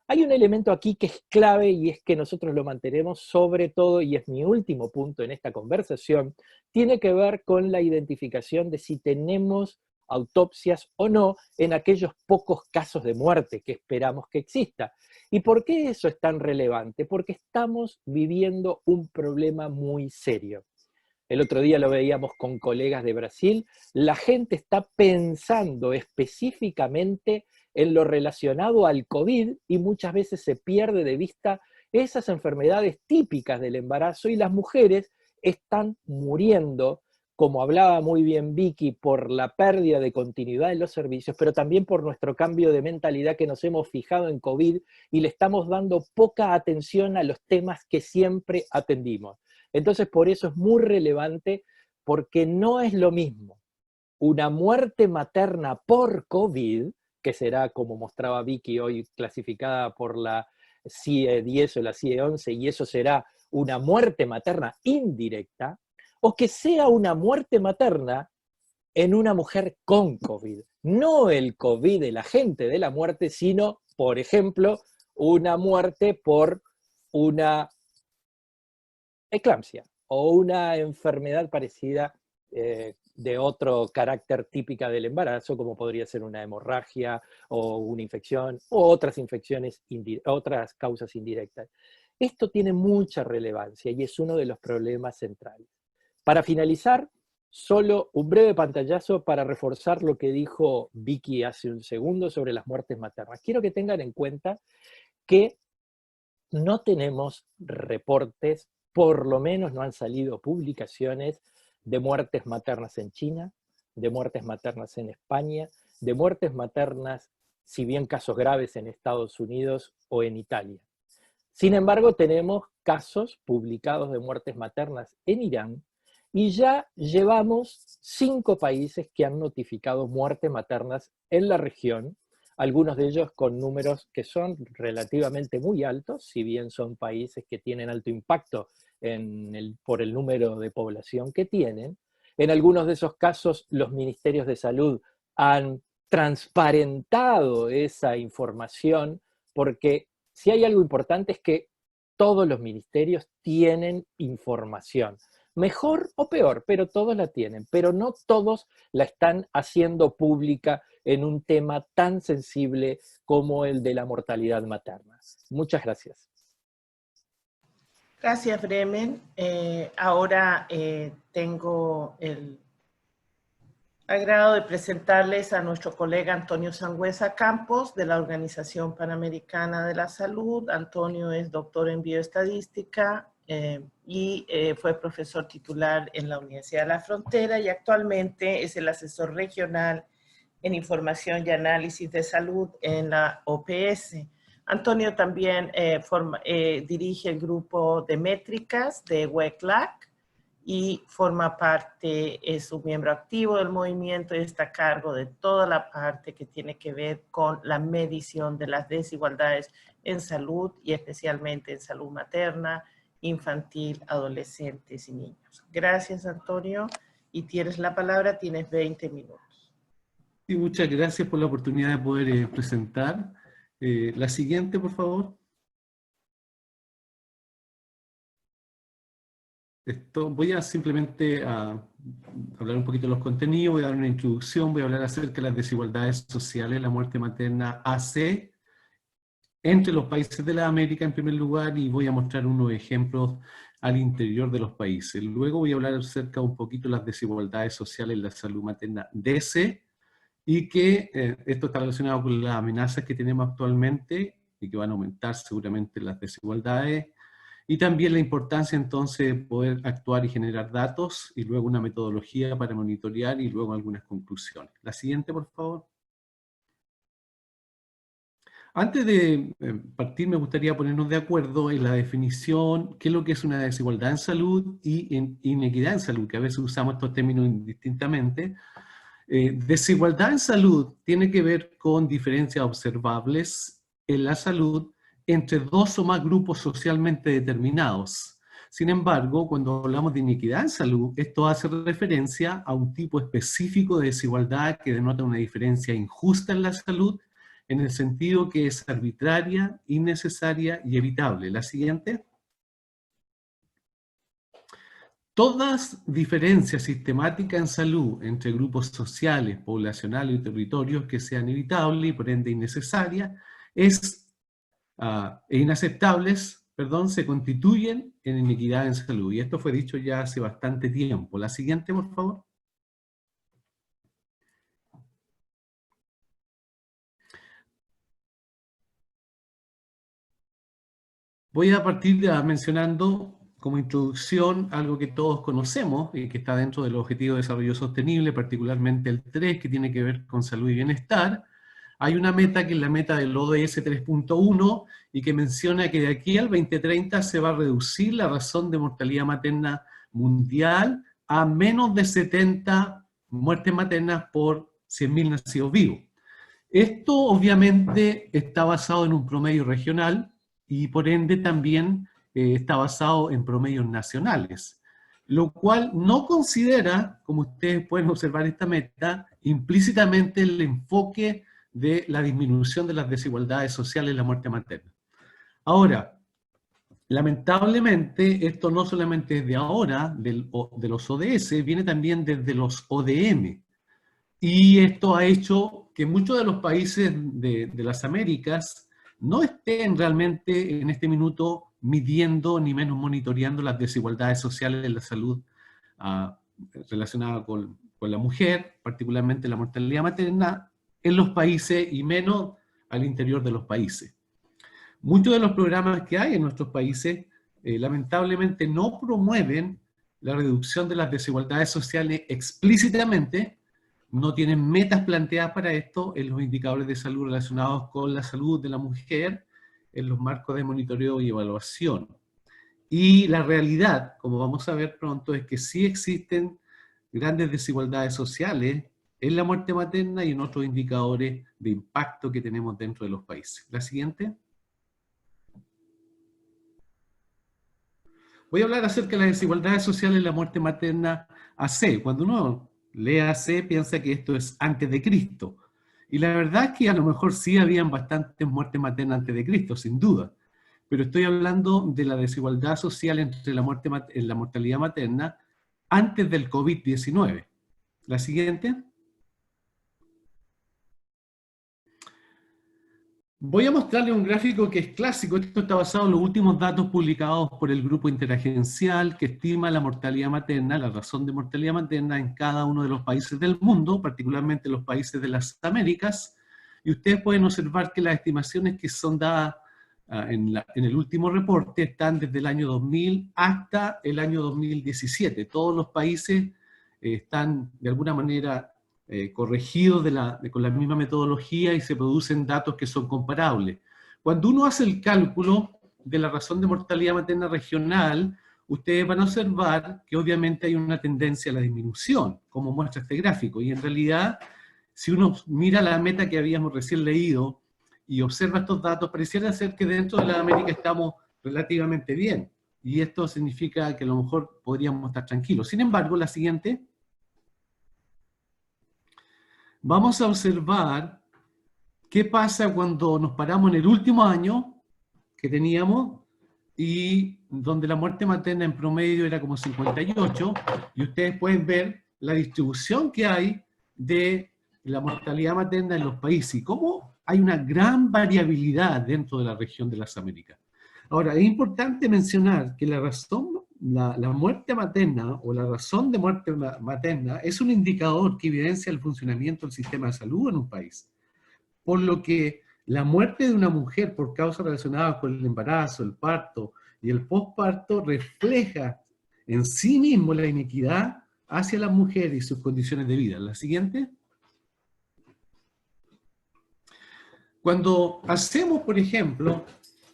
Hay un elemento aquí que es clave y es que nosotros lo mantenemos sobre todo, y es mi último punto en esta conversación, tiene que ver con la identificación de si tenemos autopsias o no en aquellos pocos casos de muerte que esperamos que exista. ¿Y por qué eso es tan relevante? Porque estamos viviendo un problema muy serio. El otro día lo veíamos con colegas de Brasil, la gente está pensando específicamente en lo relacionado al COVID y muchas veces se pierde de vista esas enfermedades típicas del embarazo y las mujeres están muriendo, como hablaba muy bien Vicky, por la pérdida de continuidad en los servicios, pero también por nuestro cambio de mentalidad que nos hemos fijado en COVID y le estamos dando poca atención a los temas que siempre atendimos. Entonces, por eso es muy relevante, porque no es lo mismo una muerte materna por COVID, que será, como mostraba Vicky hoy, clasificada por la CIE 10 o la CIE 11, y eso será una muerte materna indirecta, o que sea una muerte materna en una mujer con COVID. No el COVID, el agente de la muerte, sino, por ejemplo, una muerte por una eclampsia o una enfermedad parecida de otro carácter típica del embarazo, como podría ser una hemorragia o una infección o otras infecciones, otras causas indirectas. Esto tiene mucha relevancia y es uno de los problemas centrales. Para finalizar, solo un breve pantallazo para reforzar lo que dijo Vicky hace un segundo sobre las muertes maternas. Quiero que tengan en cuenta que no tenemos reportes, por lo menos no han salido publicaciones de muertes maternas en China, de muertes maternas en España, de muertes maternas, si bien casos graves, en Estados Unidos o en Italia. Sin embargo, tenemos casos publicados de muertes maternas en Irán y ya llevamos 5 países que han notificado muertes maternas en la región, algunos de ellos con números que son relativamente muy altos, si bien son países que tienen alto impacto por el número de población que tienen. En algunos de esos casos, los ministerios de salud han transparentado esa información, porque si hay algo importante es que todos los ministerios tienen información. Mejor o peor, pero todos la tienen, pero no todos la están haciendo pública en un tema tan sensible como el de la mortalidad materna. Muchas gracias.
Gracias, Bremen. Ahora tengo el agrado de presentarles a nuestro colega Antonio Sangüesa Campos, de la Organización Panamericana de la Salud. Antonio es doctor en bioestadística y fue profesor titular en la Universidad de la Frontera y actualmente es el asesor regional en información y análisis de salud en la OPS. Antonio también dirige el grupo de métricas de WECLAC y forma parte, es un miembro activo del movimiento y está a cargo de toda la parte que tiene que ver con la medición de las desigualdades en salud y especialmente en salud materna, infantil, adolescentes y niños. Gracias, Antonio, y tienes la palabra, tienes 20 minutos.
Sí, muchas gracias por la oportunidad de poder presentar. La siguiente, por favor. Voy a simplemente hablar un poquito de los contenidos, voy a dar una introducción, voy a hablar acerca de las desigualdades sociales, la muerte materna AC, entre los países de la América en primer lugar, y voy a mostrar unos ejemplos al interior de los países. Luego voy a hablar acerca un poquito de las desigualdades sociales en la salud materna DC, y que esto está relacionado con las amenazas que tenemos actualmente y que van a aumentar seguramente las desigualdades, y también la importancia entonces de poder actuar y generar datos, y luego una metodología para monitorear, y luego algunas conclusiones. La siguiente, por favor. Antes de partir, me gustaría ponernos de acuerdo en la definición, qué es lo que es una desigualdad en salud y inequidad en salud, que a veces usamos estos términos indistintamente. Desigualdad en salud tiene que ver con diferencias observables en la salud entre 2 o más grupos socialmente determinados. Sin embargo, cuando hablamos de inequidad en salud, esto hace referencia a un tipo específico de desigualdad que denota una diferencia injusta en la salud, en el sentido que es arbitraria, innecesaria y evitable. La siguiente. Todas diferencias sistemáticas en salud entre grupos sociales, poblacionales y territorios que sean evitables y por ende innecesarias e inaceptables, perdón, se constituyen en inequidad en salud. Y esto fue dicho ya hace bastante tiempo. La siguiente, por favor. Voy a partir mencionando como introducción algo que todos conocemos y que está dentro del Objetivo de Desarrollo Sostenible, particularmente el 3, que tiene que ver con salud y bienestar. Hay una meta que es la meta del ODS 3.1 y que menciona que de aquí al 2030 se va a reducir la razón de mortalidad materna mundial a menos de 70 muertes maternas por 100.000 nacidos vivos. Esto obviamente está basado en un promedio regional y por ende también está basado en promedios nacionales, lo cual no considera, como ustedes pueden observar esta meta, implícitamente el enfoque de la disminución de las desigualdades sociales en la muerte materna. Ahora, lamentablemente, esto no solamente es de ahora, de los ODS, viene también desde los ODM, y esto ha hecho que muchos de los países de las Américas no estén realmente en este minuto midiendo ni menos monitoreando las desigualdades sociales en la salud relacionada con la mujer, particularmente la mortalidad materna, en los países y menos al interior de los países. Muchos de los programas que hay en nuestros países lamentablemente no promueven la reducción de las desigualdades sociales explícitamente, no tienen metas planteadas para esto en los indicadores de salud relacionados con la salud de la mujer, en los marcos de monitoreo y evaluación. Y la realidad, como vamos a ver pronto, es que sí existen grandes desigualdades sociales en la muerte materna y en otros indicadores de impacto que tenemos dentro de los países. La siguiente. Voy a hablar acerca de las desigualdades sociales en la muerte materna AC. Cuando uno lee AC piensa que esto es antes de Cristo. Y la verdad es que a lo mejor sí habían bastantes muertes maternas antes de Cristo, sin duda. Pero estoy hablando de la desigualdad social entre la mortalidad materna antes del COVID-19. La siguiente. Voy a mostrarles un gráfico que es clásico. Esto está basado en los últimos datos publicados por el Grupo Interagencial que estima la mortalidad materna, la razón de mortalidad materna en cada uno de los países del mundo, particularmente los países de las Américas. Y ustedes pueden observar que las estimaciones que son dadas en el último reporte están desde el año 2000 hasta el año 2017. Todos los países están de alguna manera corregidos con la misma metodología y se producen datos que son comparables. Cuando uno hace el cálculo de la razón de mortalidad materna regional, ustedes van a observar que obviamente hay una tendencia a la disminución, como muestra este gráfico, y en realidad, si uno mira la meta que habíamos recién leído y observa estos datos, pareciera ser que dentro de la América estamos relativamente bien, y esto significa que a lo mejor podríamos estar tranquilos. Sin embargo, la siguiente. Vamos a observar qué pasa cuando nos paramos en el último año que teníamos y donde la muerte materna en promedio era como 58, y ustedes pueden ver la distribución que hay de la mortalidad materna en los países y cómo hay una gran variabilidad dentro de la región de las Américas. Ahora, es importante mencionar que la muerte materna o la razón de muerte materna es un indicador que evidencia el funcionamiento del sistema de salud en un país. Por lo que la muerte de una mujer por causas relacionadas con el embarazo, el parto y el posparto refleja en sí mismo la inequidad hacia las mujeres y sus condiciones de vida. La siguiente. Cuando hacemos, por ejemplo,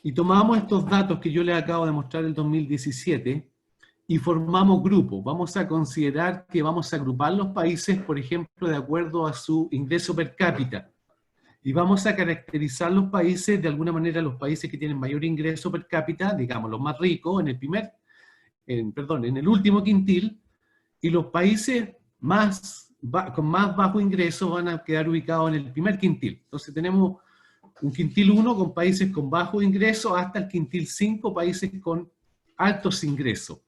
y tomamos estos datos que yo les acabo de mostrar en 2017 y formamos grupos, vamos a considerar que vamos a agrupar los países, por ejemplo, de acuerdo a su ingreso per cápita. Y vamos a caracterizar los países, de alguna manera, los países que tienen mayor ingreso per cápita, digamos, los más ricos, en el último quintil, y los países con más bajo ingreso van a quedar ubicados en el primer quintil. Entonces tenemos un quintil 1 con países con bajo ingreso hasta el quintil 5, países con altos ingresos.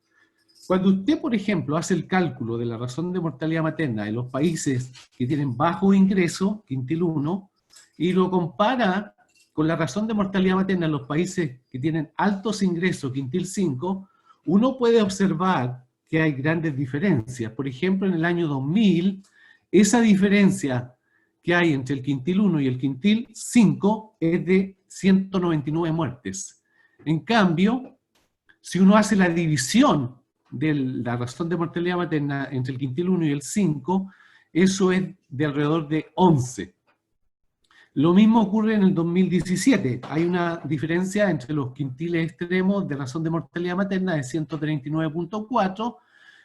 Cuando usted, por ejemplo, hace el cálculo de la razón de mortalidad materna en los países que tienen bajo ingreso, quintil 1, y lo compara con la razón de mortalidad materna en los países que tienen altos ingresos, quintil 5, uno puede observar que hay grandes diferencias. Por ejemplo, en el año 2000, esa diferencia que hay entre el quintil 1 y el quintil 5 es de 199 muertes. En cambio, si uno hace la división de la razón de mortalidad materna entre el quintil 1 y el 5, eso es de alrededor de 11. Lo mismo ocurre en el 2017. Hay una diferencia entre los quintiles extremos de razón de mortalidad materna de 139.4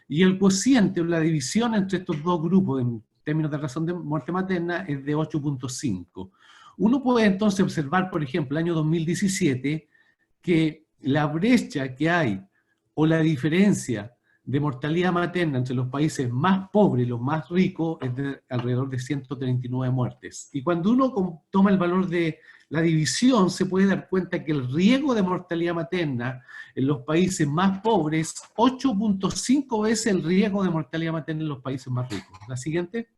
y el cociente o la división entre estos dos grupos en términos de razón de muerte materna es de 8.5. Uno puede entonces observar, por ejemplo, el año 2017, que la brecha que hay o la diferencia de mortalidad materna entre los países más pobres y los más ricos es de alrededor de 139 muertes. Y cuando uno toma el valor de la división, se puede dar cuenta que el riesgo de mortalidad materna en los países más pobres es 8.5 veces el riesgo de mortalidad materna en los países más ricos. La siguiente.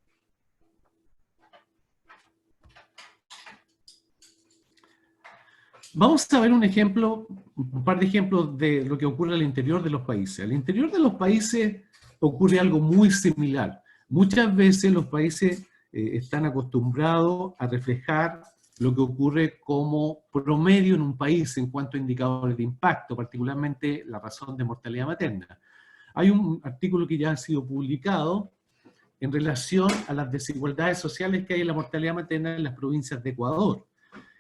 Vamos a ver un ejemplo, un par de ejemplos de lo que ocurre al interior de los países. Al interior de los países ocurre algo muy similar. Muchas veces los países están acostumbrados a reflejar lo que ocurre como promedio en un país en cuanto a indicadores de impacto, particularmente la razón de mortalidad materna. Hay un artículo que ya ha sido publicado en relación a las desigualdades sociales que hay en la mortalidad materna en las provincias de Ecuador.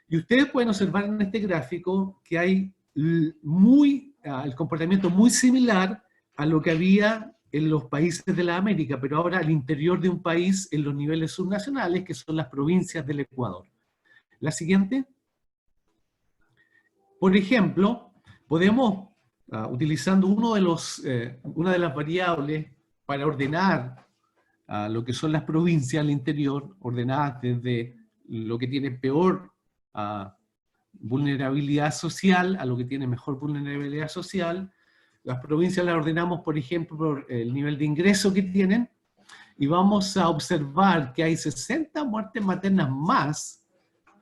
Y ustedes pueden observar en este gráfico que hay el comportamiento muy similar a lo que había en los países de la América, pero ahora al interior de un país en los niveles subnacionales, que son las provincias del Ecuador. La siguiente. Por ejemplo, podemos, utilizando una de las variables para ordenar lo que son las provincias al interior, ordenadas desde lo que tiene peor vulnerabilidad social a lo que tiene mejor vulnerabilidad social. Las provincias las ordenamos, por ejemplo, por el nivel de ingreso que tienen, y vamos a observar que hay 60 muertes maternas más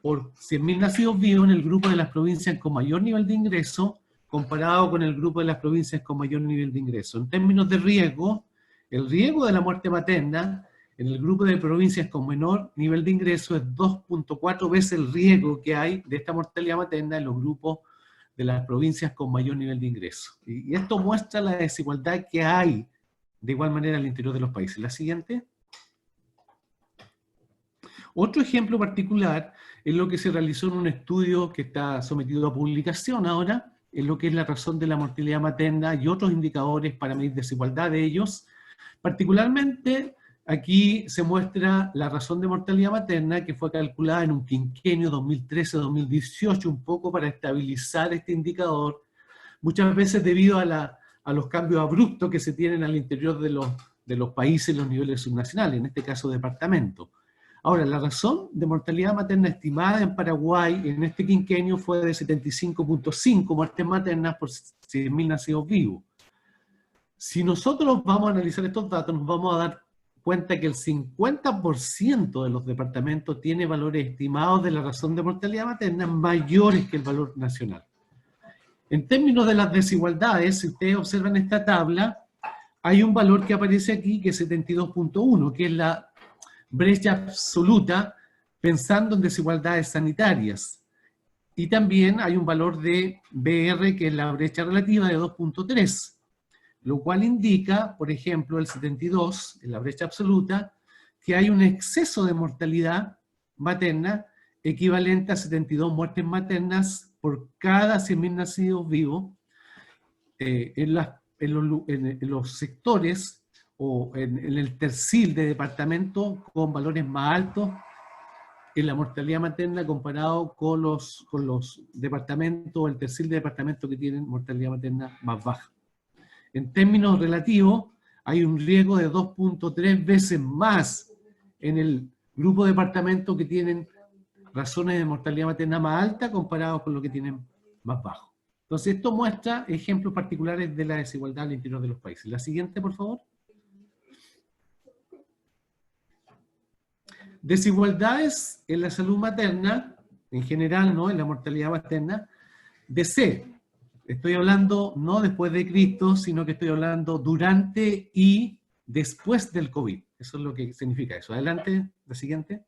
por 100.000 nacidos vivos en el grupo de las provincias con mayor nivel de ingreso, comparado con el grupo de las provincias con mayor nivel de ingreso. En términos de riesgo, el riesgo de la muerte materna en el grupo de provincias con menor nivel de ingreso es 2.4 veces el riesgo que hay de esta mortalidad materna en los grupos de las provincias con mayor nivel de ingreso. Y esto muestra la desigualdad que hay de igual manera al interior de los países. La siguiente. Otro ejemplo particular es lo que se realizó en un estudio que está sometido a publicación ahora, en lo que es la razón de la mortalidad materna y otros indicadores para medir desigualdad de ellos. Particularmente, aquí se muestra la razón de mortalidad materna que fue calculada en un quinquenio 2013-2018, un poco para estabilizar este indicador, muchas veces debido a los cambios abruptos que se tienen al interior de los países en los niveles subnacionales, en este caso departamentos. Ahora, la razón de mortalidad materna estimada en Paraguay en este quinquenio fue de 75.5 muertes maternas por 100.000 nacidos vivos. Si nosotros vamos a analizar estos datos, nos vamos a dar cuenta que el 50% de los departamentos tiene valores estimados de la razón de mortalidad materna mayores que el valor nacional. En términos de las desigualdades, si ustedes observan esta tabla, hay un valor que aparece aquí que es 72.1, que es la brecha absoluta pensando en desigualdades sanitarias. Y también hay un valor de BR, que es la brecha relativa, de 2.3, lo cual indica, por ejemplo, el 72, en la brecha absoluta, que hay un exceso de mortalidad materna equivalente a 72 muertes maternas por cada 100.000 nacidos vivos en los sectores o en el tercil de departamento con valores más altos en la mortalidad materna comparado con los departamentos, el tercil de departamentos que tienen mortalidad materna más baja. En términos relativos, hay un riesgo de 2.3 veces más en el grupo de departamentos que tienen razones de mortalidad materna más alta comparado con lo que tienen más bajo. Entonces esto muestra ejemplos particulares de la desigualdad al interior de los países. La siguiente, por favor. Desigualdades en la salud materna, en general, ¿no? En la mortalidad materna, de C. Estoy hablando no después de Cristo, sino que estoy hablando durante y después del COVID. Eso es lo que significa eso. Adelante, la siguiente.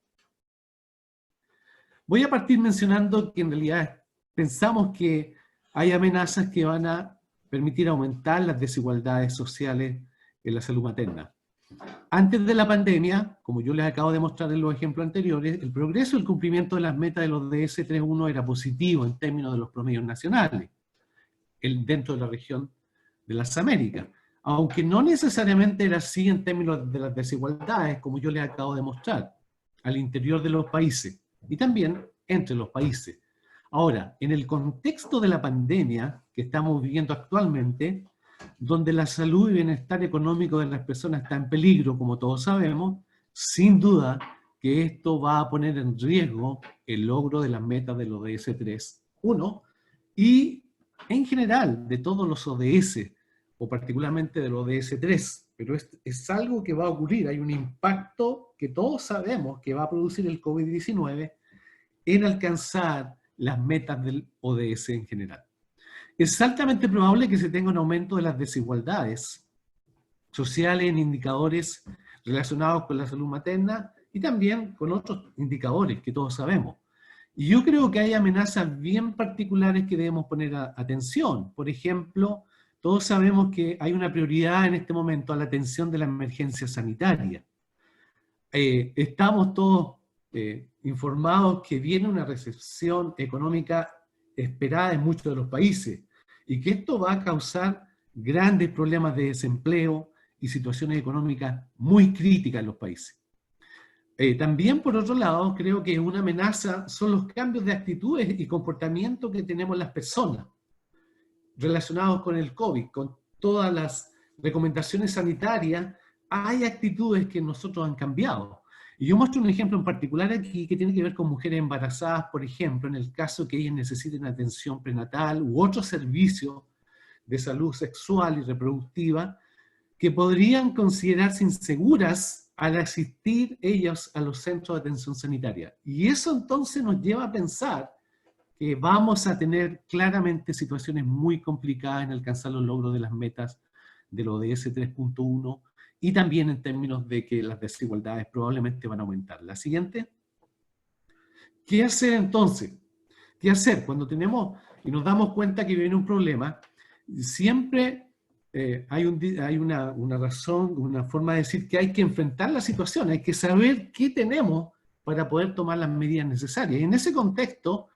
Voy a partir mencionando que en realidad pensamos que hay amenazas que van a permitir aumentar las desigualdades sociales en la salud materna. Antes de la pandemia, como yo les acabo de mostrar en los ejemplos anteriores, el progreso y el cumplimiento de las metas de los ODS 3.1 era positivo en términos de los promedios nacionales dentro de la región de las Américas, aunque no necesariamente era así en términos de las desigualdades, como yo les acabo de mostrar, al interior de los países y también entre los países. Ahora, en el contexto de la pandemia que estamos viviendo actualmente, donde la salud y bienestar económico de las personas está en peligro, como todos sabemos, sin duda que esto va a poner en riesgo el logro de las metas del ODS 3.1 y en general de todos los ODS, o particularmente del ODS 3, pero es algo que va a ocurrir, hay un impacto que todos sabemos que va a producir el COVID-19 en alcanzar las metas del ODS en general. Es altamente probable que se tenga un aumento de las desigualdades sociales en indicadores relacionados con la salud materna y también con otros indicadores que todos sabemos. Y yo creo que hay amenazas bien particulares que debemos poner atención. Por ejemplo, todos sabemos que hay una prioridad en este momento a la atención de la emergencia sanitaria. Estamos todos informados que viene una recesión económica esperada en muchos de los países y que esto va a causar grandes problemas de desempleo y situaciones económicas muy críticas en los países. También, por otro lado, creo que una amenaza son los cambios de actitudes y comportamiento que tenemos las personas relacionados con el COVID, con todas las recomendaciones sanitarias. Hay actitudes que nosotros han cambiado. Y yo muestro un ejemplo en particular aquí que tiene que ver con mujeres embarazadas, por ejemplo, en el caso que ellas necesiten atención prenatal u otro servicio de salud sexual y reproductiva, que podrían considerarse inseguras al asistir ellas a los centros de atención sanitaria. Y eso entonces nos lleva a pensar que vamos a tener claramente situaciones muy complicadas en alcanzar los logros de las metas del ODS 3.1 y también en términos de que las desigualdades probablemente van a aumentar. La siguiente. ¿Qué hacer entonces? ¿Qué hacer? Cuando tenemos y nos damos cuenta que viene un problema, siempre hay una razón, una forma de decir que hay que enfrentar la situación, hay que saber qué tenemos para poder tomar las medidas necesarias. Y en ese contexto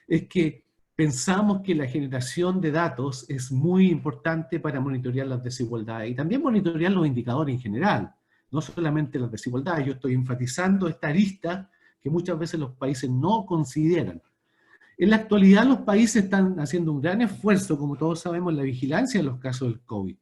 es que pensamos que la generación de datos es muy importante para monitorear las desigualdades y también monitorear los indicadores en general, no solamente las desigualdades. Yo estoy enfatizando esta arista que muchas veces los países no consideran. En la actualidad los países están haciendo un gran esfuerzo, como todos sabemos, en la vigilancia de los casos del COVID.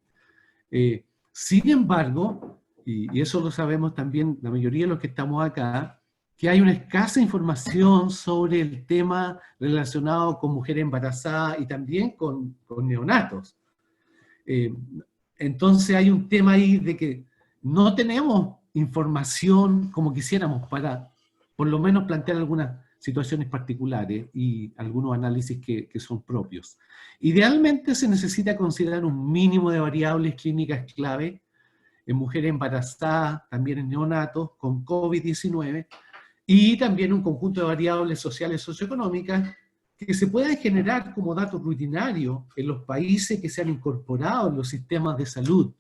Sin embargo, y eso lo sabemos también la mayoría de los que estamos acá, que hay una escasa información sobre el tema relacionado con mujeres embarazadas y también con neonatos. Entonces hay un tema ahí de que no tenemos información como quisiéramos para por lo menos plantear algunas situaciones particulares y algunos análisis que son propios. Idealmente se necesita considerar un mínimo de variables clínicas clave en mujeres embarazadas, también en neonatos, con COVID-19, y también un conjunto de variables sociales socioeconómicas que se pueden generar como datos rutinarios en los países que se han incorporado en los sistemas de salud,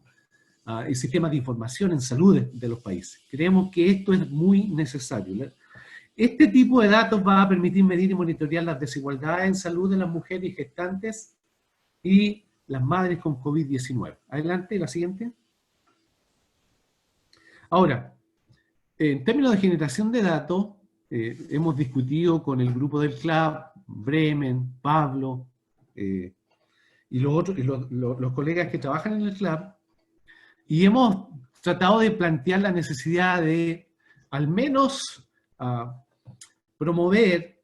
y sistemas de información en salud de los países. Creemos que esto es muy necesario. Este tipo de datos va a permitir medir y monitorear las desigualdades en salud de las mujeres gestantes y las madres con COVID-19. Adelante, la siguiente. Ahora, en términos de generación de datos, hemos discutido con el grupo del CLAP, Bremen, Pablo, y los colegas que trabajan en el CLAP, y hemos tratado de plantear la necesidad de, al menos, promover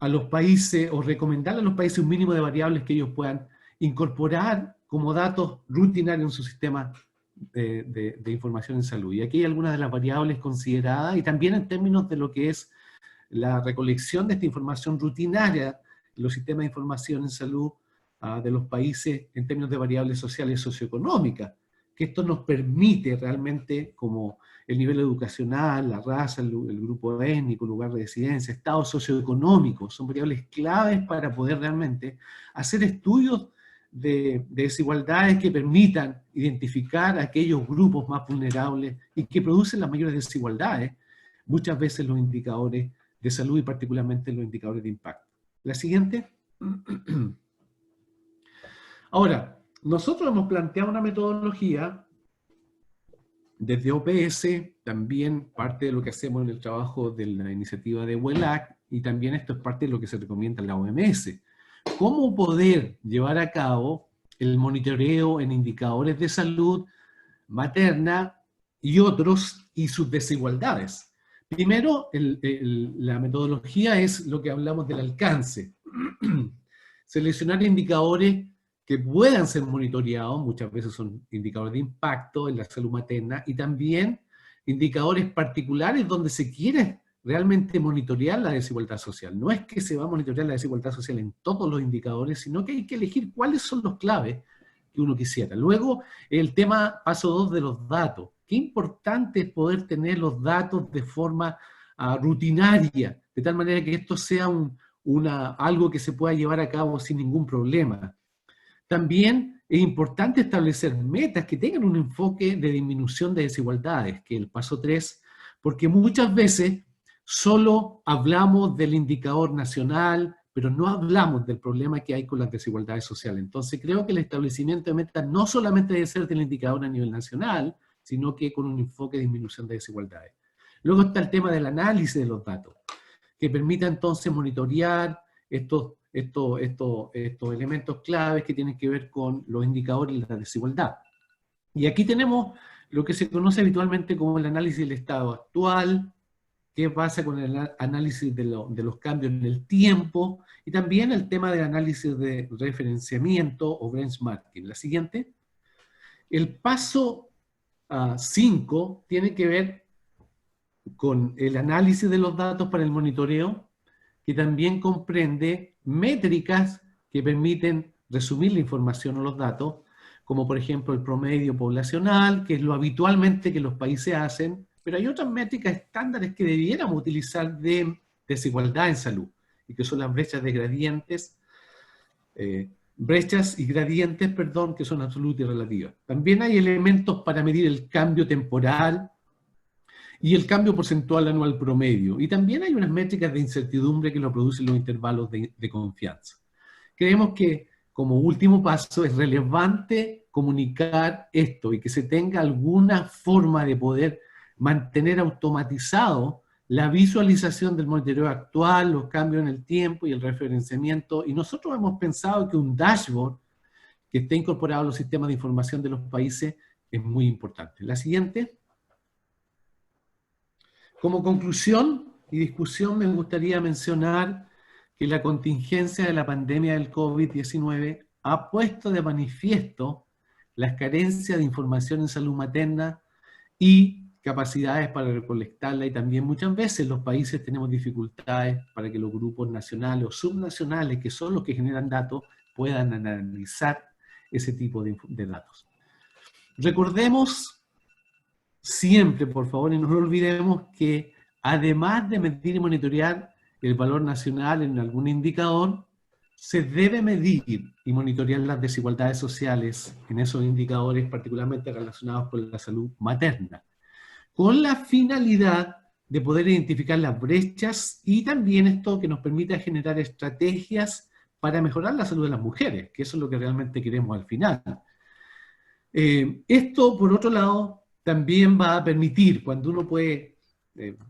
a los países o recomendarle a los países un mínimo de variables que ellos puedan incorporar como datos rutinarios en su sistema de información en salud. Y aquí hay algunas de las variables consideradas, y también en términos de lo que es la recolección de esta información rutinaria en los sistemas de información en salud de los países en términos de variables sociales y socioeconómicas, que esto nos permite realmente, como el nivel educacional, la raza, el grupo étnico, el lugar de residencia, estado socioeconómico, son variables claves para poder realmente hacer estudios de desigualdades que permitan identificar a aquellos grupos más vulnerables y que producen las mayores desigualdades, muchas veces los indicadores de salud y particularmente los indicadores de impacto. La siguiente. Ahora, nosotros hemos planteado una metodología desde OPS, también parte de lo que hacemos en el trabajo de la iniciativa de WELAC, y también esto es parte de lo que se recomienda en la OMS. ¿Cómo poder llevar a cabo el monitoreo en indicadores de salud materna y otros y sus desigualdades? Primero, la metodología es lo que hablamos del alcance. Seleccionar indicadores que puedan ser monitoreados, muchas veces son indicadores de impacto en la salud materna, y también indicadores particulares donde se quiere realmente monitorear la desigualdad social. No es que se va a monitorear la desigualdad social en todos los indicadores, sino que hay que elegir cuáles son los claves que uno quisiera. Luego, el tema paso 2 de los datos. Qué importante es poder tener los datos de forma rutinaria, de tal manera que esto sea algo que se pueda llevar a cabo sin ningún problema. También es importante establecer metas que tengan un enfoque de disminución de desigualdades, que es el paso 3, porque muchas veces solo hablamos del indicador nacional, pero no hablamos del problema que hay con las desigualdades sociales. Entonces creo que el establecimiento de metas no solamente debe ser del indicador a nivel nacional, sino que con un enfoque de disminución de desigualdades. Luego está el tema del análisis de los datos, que permita entonces monitorear estos elementos claves que tienen que ver con los indicadores de la desigualdad. Y aquí tenemos lo que se conoce habitualmente como el análisis del estado actual, qué pasa con el análisis de los cambios en el tiempo, y también el tema del análisis de referenciamiento o benchmarking. La siguiente. El paso 5 tiene que ver con el análisis de los datos para el monitoreo, que también comprende métricas que permiten resumir la información o los datos, como por ejemplo el promedio poblacional, que es lo habitualmente que los países hacen, pero hay otras métricas estándares que debiéramos utilizar de desigualdad en salud, y que son las brechas y gradientes, que son absolutas y relativas. También hay elementos para medir el cambio temporal y el cambio porcentual anual promedio. Y también hay unas métricas de incertidumbre que lo producen los intervalos de confianza. Creemos que, como último paso, es relevante comunicar esto y que se tenga alguna forma de poder mantener automatizado la visualización del monitoreo actual, los cambios en el tiempo y el referenciamiento. Y nosotros hemos pensado que un dashboard que esté incorporado a los sistemas de información de los países es muy importante. La siguiente. Como conclusión y discusión me gustaría mencionar que la contingencia de la pandemia del COVID-19 ha puesto de manifiesto las carencias de información en salud materna y capacidades para recolectarla, y también muchas veces los países tenemos dificultades para que los grupos nacionales o subnacionales, que son los que generan datos, puedan analizar ese tipo de datos. Recordemos siempre, por favor, y no olvidemos que además de medir y monitorear el valor nacional en algún indicador, se debe medir y monitorear las desigualdades sociales en esos indicadores, particularmente relacionados con la salud materna, con la finalidad de poder identificar las brechas y también esto que nos permita generar estrategias para mejorar la salud de las mujeres, que eso es lo que realmente queremos al final. Esto, por otro lado, también va a permitir, cuando uno puede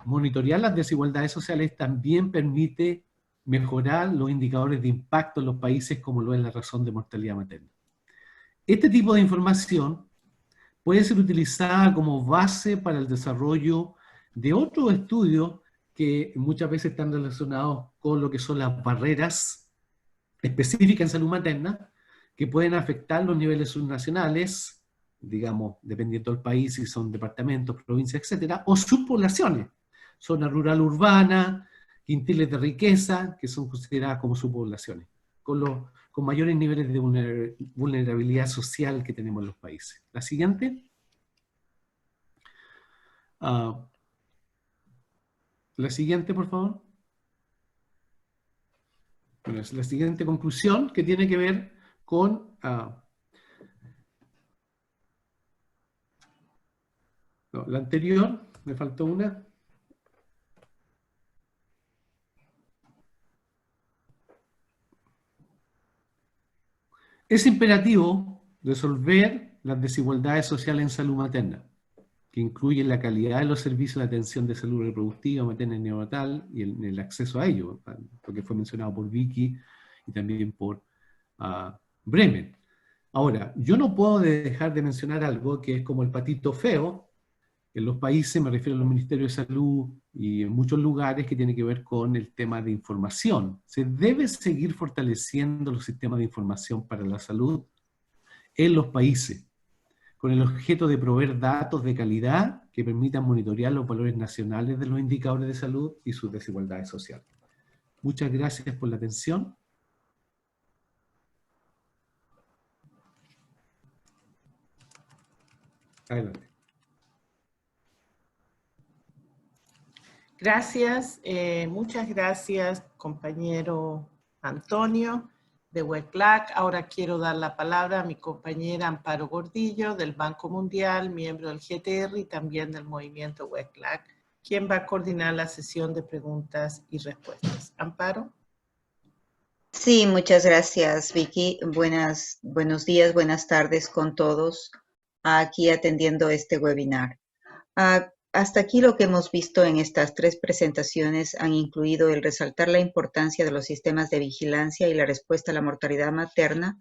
monitorear las desigualdades sociales, también permite mejorar los indicadores de impacto en los países, como lo es la razón de mortalidad materna. Este tipo de información puede ser utilizada como base para el desarrollo de otros estudios que muchas veces están relacionados con lo que son las barreras específicas en salud materna, que pueden afectar los niveles subnacionales, digamos, dependiendo del país, si son departamentos, provincias, etcétera, o subpoblaciones, zona rural urbana, quintiles de riqueza, que son consideradas como subpoblaciones, con mayores niveles de vulnerabilidad social que tenemos en los países. La siguiente. La siguiente, por favor. Bueno, es la siguiente conclusión que tiene que ver con... no, la anterior, me faltó una. Es imperativo resolver las desigualdades sociales en salud materna, que incluyen la calidad de los servicios de atención de salud reproductiva, materna y neonatal, y el acceso a ello, lo que fue mencionado por Vicky y también por Bremen. Ahora, yo no puedo dejar de mencionar algo que es como el patito feo en los países, me refiero a los ministerios de salud y en muchos lugares, que tiene que ver con el tema de información. Se debe seguir fortaleciendo los sistemas de información para la salud en los países, con el objeto de proveer datos de calidad que permitan monitorear los valores nacionales de los indicadores de salud y sus desigualdades sociales. Muchas gracias por la atención. Adelante.
Gracias, muchas gracias, compañero Antonio de WECLAC. Ahora quiero dar la palabra a mi compañera Amparo Gordillo del Banco Mundial, miembro del GTR y también del movimiento WECLAC, quien va a coordinar la sesión de preguntas y respuestas. Amparo.
Sí, muchas gracias, Vicky. Buenos días, buenas tardes con todos aquí atendiendo este webinar. Hasta aquí lo que hemos visto en estas tres presentaciones han incluido el resaltar la importancia de los sistemas de vigilancia y la respuesta a la mortalidad materna.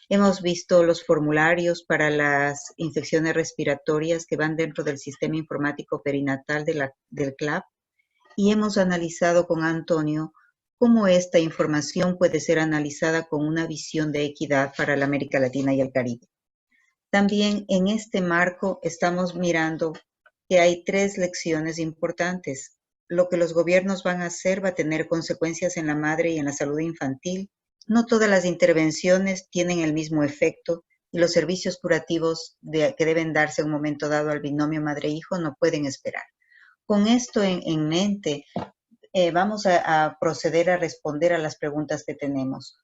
Hemos visto los formularios para las infecciones respiratorias que van dentro del sistema informático perinatal del CLAP y hemos analizado con Antonio cómo esta información puede ser analizada con una visión de equidad para la América Latina y el Caribe. También en este marco estamos mirando que hay tres lecciones importantes. Lo que los gobiernos van a hacer va a tener consecuencias en la madre y en la salud infantil. No todas las intervenciones tienen el mismo efecto y los servicios curativos que deben darse en un momento dado al binomio madre-hijo no pueden esperar. Con esto en mente, vamos a proceder a responder a las preguntas que tenemos.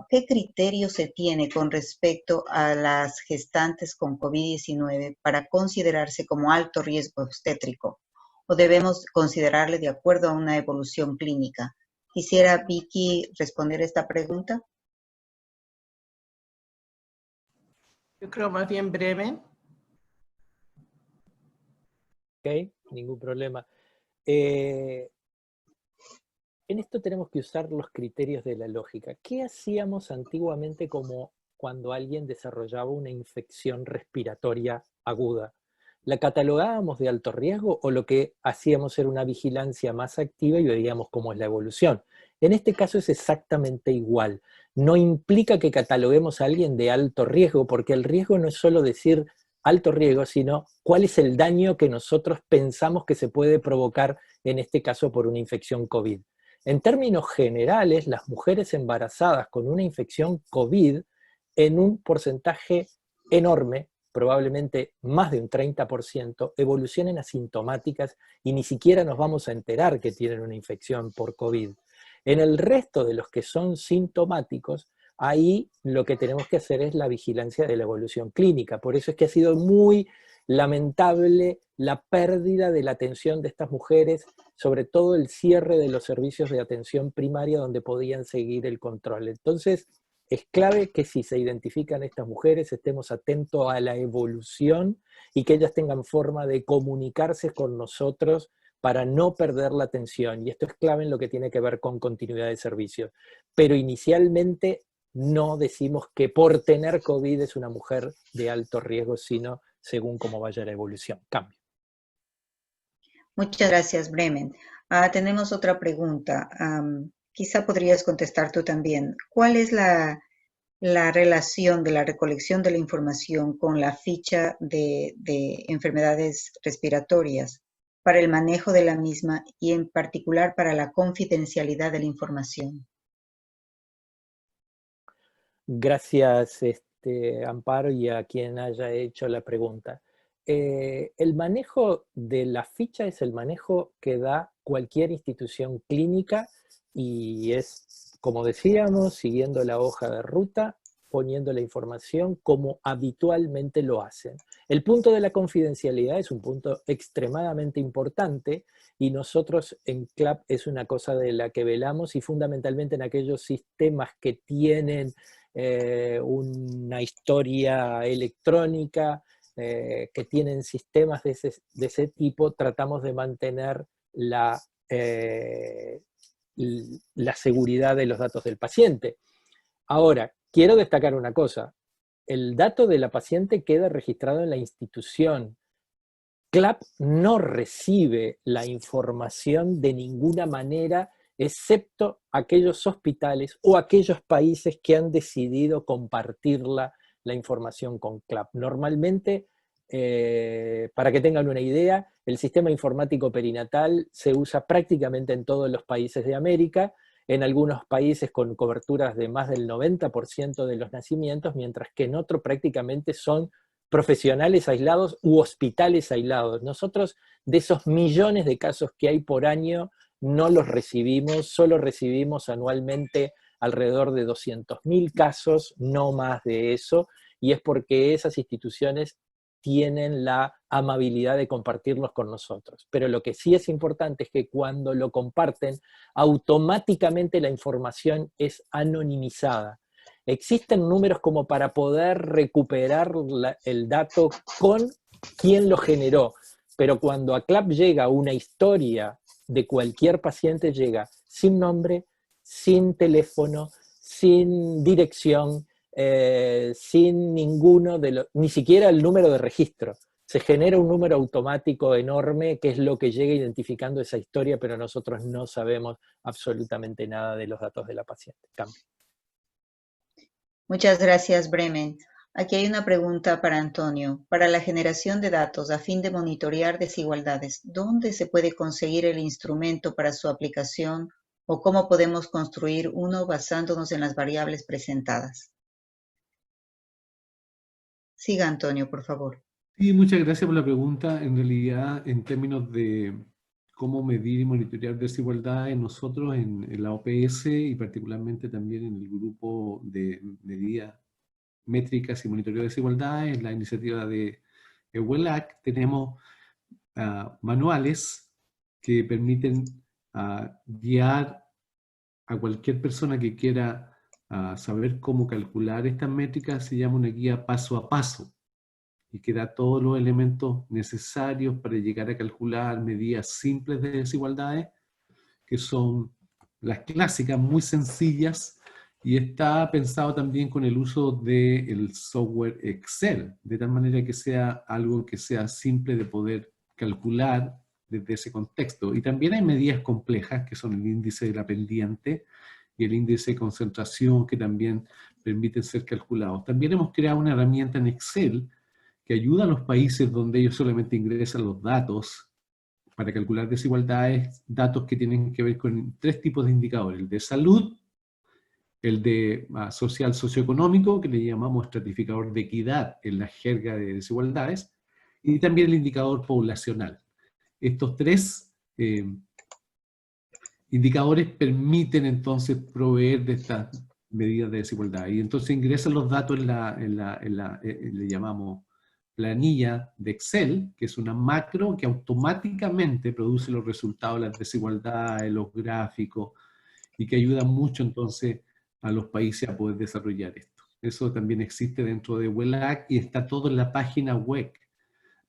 ¿Qué criterio se tiene con respecto a las gestantes con COVID-19 para considerarse como alto riesgo obstétrico? ¿O debemos considerarle de acuerdo a una evolución clínica? Quisiera, Vicky, responder esta pregunta.
Yo creo más bien breve.
Ok, ningún problema. En esto tenemos que usar los criterios de la lógica. ¿Qué hacíamos antiguamente como cuando alguien desarrollaba una infección respiratoria aguda? ¿La catalogábamos de alto riesgo o lo que hacíamos era una vigilancia más activa y veíamos cómo es la evolución? En este caso es exactamente igual. No implica que cataloguemos a alguien de alto riesgo, porque el riesgo no es solo decir alto riesgo, sino cuál es el daño que nosotros pensamos que se puede provocar, en este caso por una infección COVID. En términos generales, las mujeres embarazadas con una infección COVID, en un porcentaje enorme, probablemente más de un 30%, evolucionen asintomáticas y ni siquiera nos vamos a enterar que tienen una infección por COVID. En el resto de los que son sintomáticos, ahí lo que tenemos que hacer es la vigilancia de la evolución clínica. Por eso es que ha sido muy lamentable la pérdida de la atención de estas mujeres, sobre todo el cierre de los servicios de atención primaria donde podían seguir el control. Entonces, es clave que si se identifican estas mujeres estemos atentos a la evolución y que ellas tengan forma de comunicarse con nosotros para no perder la atención. Y esto es clave en lo que tiene que ver con continuidad de servicios. Pero inicialmente no decimos que por tener COVID es una mujer de alto riesgo, sino según cómo vaya la evolución. Cambio.
Muchas gracias, Bremen. Tenemos otra pregunta. Quizá podrías contestar tú también. ¿Cuál es la relación de la recolección de la información con la ficha de enfermedades respiratorias para el manejo de la misma y en particular para la confidencialidad de la información?
Gracias, Amparo, y a quien haya hecho la pregunta. El manejo de la ficha es el manejo que da cualquier institución clínica y es, como decíamos, siguiendo la hoja de ruta, poniendo la información como habitualmente lo hacen. El punto de la confidencialidad es un punto extremadamente importante y nosotros en CLAP es una cosa de la que velamos y fundamentalmente en aquellos sistemas que tienen una historia electrónica, que tienen sistemas de ese tipo, tratamos de mantener la seguridad de los datos del paciente. Ahora, quiero destacar una cosa. El dato de la paciente queda registrado en la institución. CLAP no recibe la información de ninguna manera, excepto aquellos hospitales o aquellos países que han decidido compartir la información con CLAP. Normalmente, para que tengan una idea, el sistema informático perinatal se usa prácticamente en todos los países de América, en algunos países con coberturas de más del 90% de los nacimientos, mientras que en otros prácticamente son profesionales aislados u hospitales aislados. Nosotros, de esos millones de casos que hay por año, no los recibimos, solo recibimos anualmente alrededor de 200.000 casos, no más de eso, y es porque esas instituciones tienen la amabilidad de compartirlos con nosotros. Pero lo que sí es importante es que cuando lo comparten, automáticamente la información es anonimizada. Existen números como para poder recuperar el dato con quién lo generó, pero cuando a CLAP llega una historia de cualquier paciente, llega sin nombre, sin teléfono, sin dirección, sin ninguno de los, ni siquiera el número de registro. Se genera un número automático enorme que es lo que llega identificando esa historia, pero nosotros no sabemos absolutamente nada de los datos de la paciente. Cambio.
Muchas gracias, Bremen. Aquí hay una pregunta para Antonio. Para la generación de datos a fin de monitorear desigualdades, ¿dónde se puede conseguir el instrumento para su aplicación o cómo podemos construir uno basándonos en las variables presentadas? Siga, Antonio, por favor.
Sí, muchas gracias por la pregunta. En realidad, en términos de cómo medir y monitorear desigualdades, nosotros en la OPS y particularmente también en el grupo de medidas métricas y monitoreo de desigualdades, la iniciativa de WELAC, tenemos manuales que permiten guiar a cualquier persona que quiera saber cómo calcular estas métricas. Se llama una guía paso a paso y que da todos los elementos necesarios para llegar a calcular medidas simples de desigualdades, que son las clásicas, muy sencillas, y está pensado también con el uso del software Excel, de tal manera que sea algo que sea simple de poder calcular desde ese contexto. Y también hay medidas complejas, que son el índice de la pendiente y el índice de concentración, que también permiten ser calculados. También hemos creado una herramienta en Excel que ayuda a los países donde ellos solamente ingresan los datos para calcular desigualdades, datos que tienen que ver con 3 tipos de indicadores: el de salud, el de social socioeconómico, que le llamamos estratificador de equidad en la jerga de desigualdades, y también el indicador poblacional. Estos 3 indicadores permiten entonces proveer de estas medidas de desigualdad. Y entonces ingresan los datos le llamamos planilla de Excel, que es una macro que automáticamente produce los resultados de las desigualdades, los gráficos, y que ayuda mucho entonces a los países a poder desarrollar esto. Eso también existe dentro de WELAC y está todo en la página web,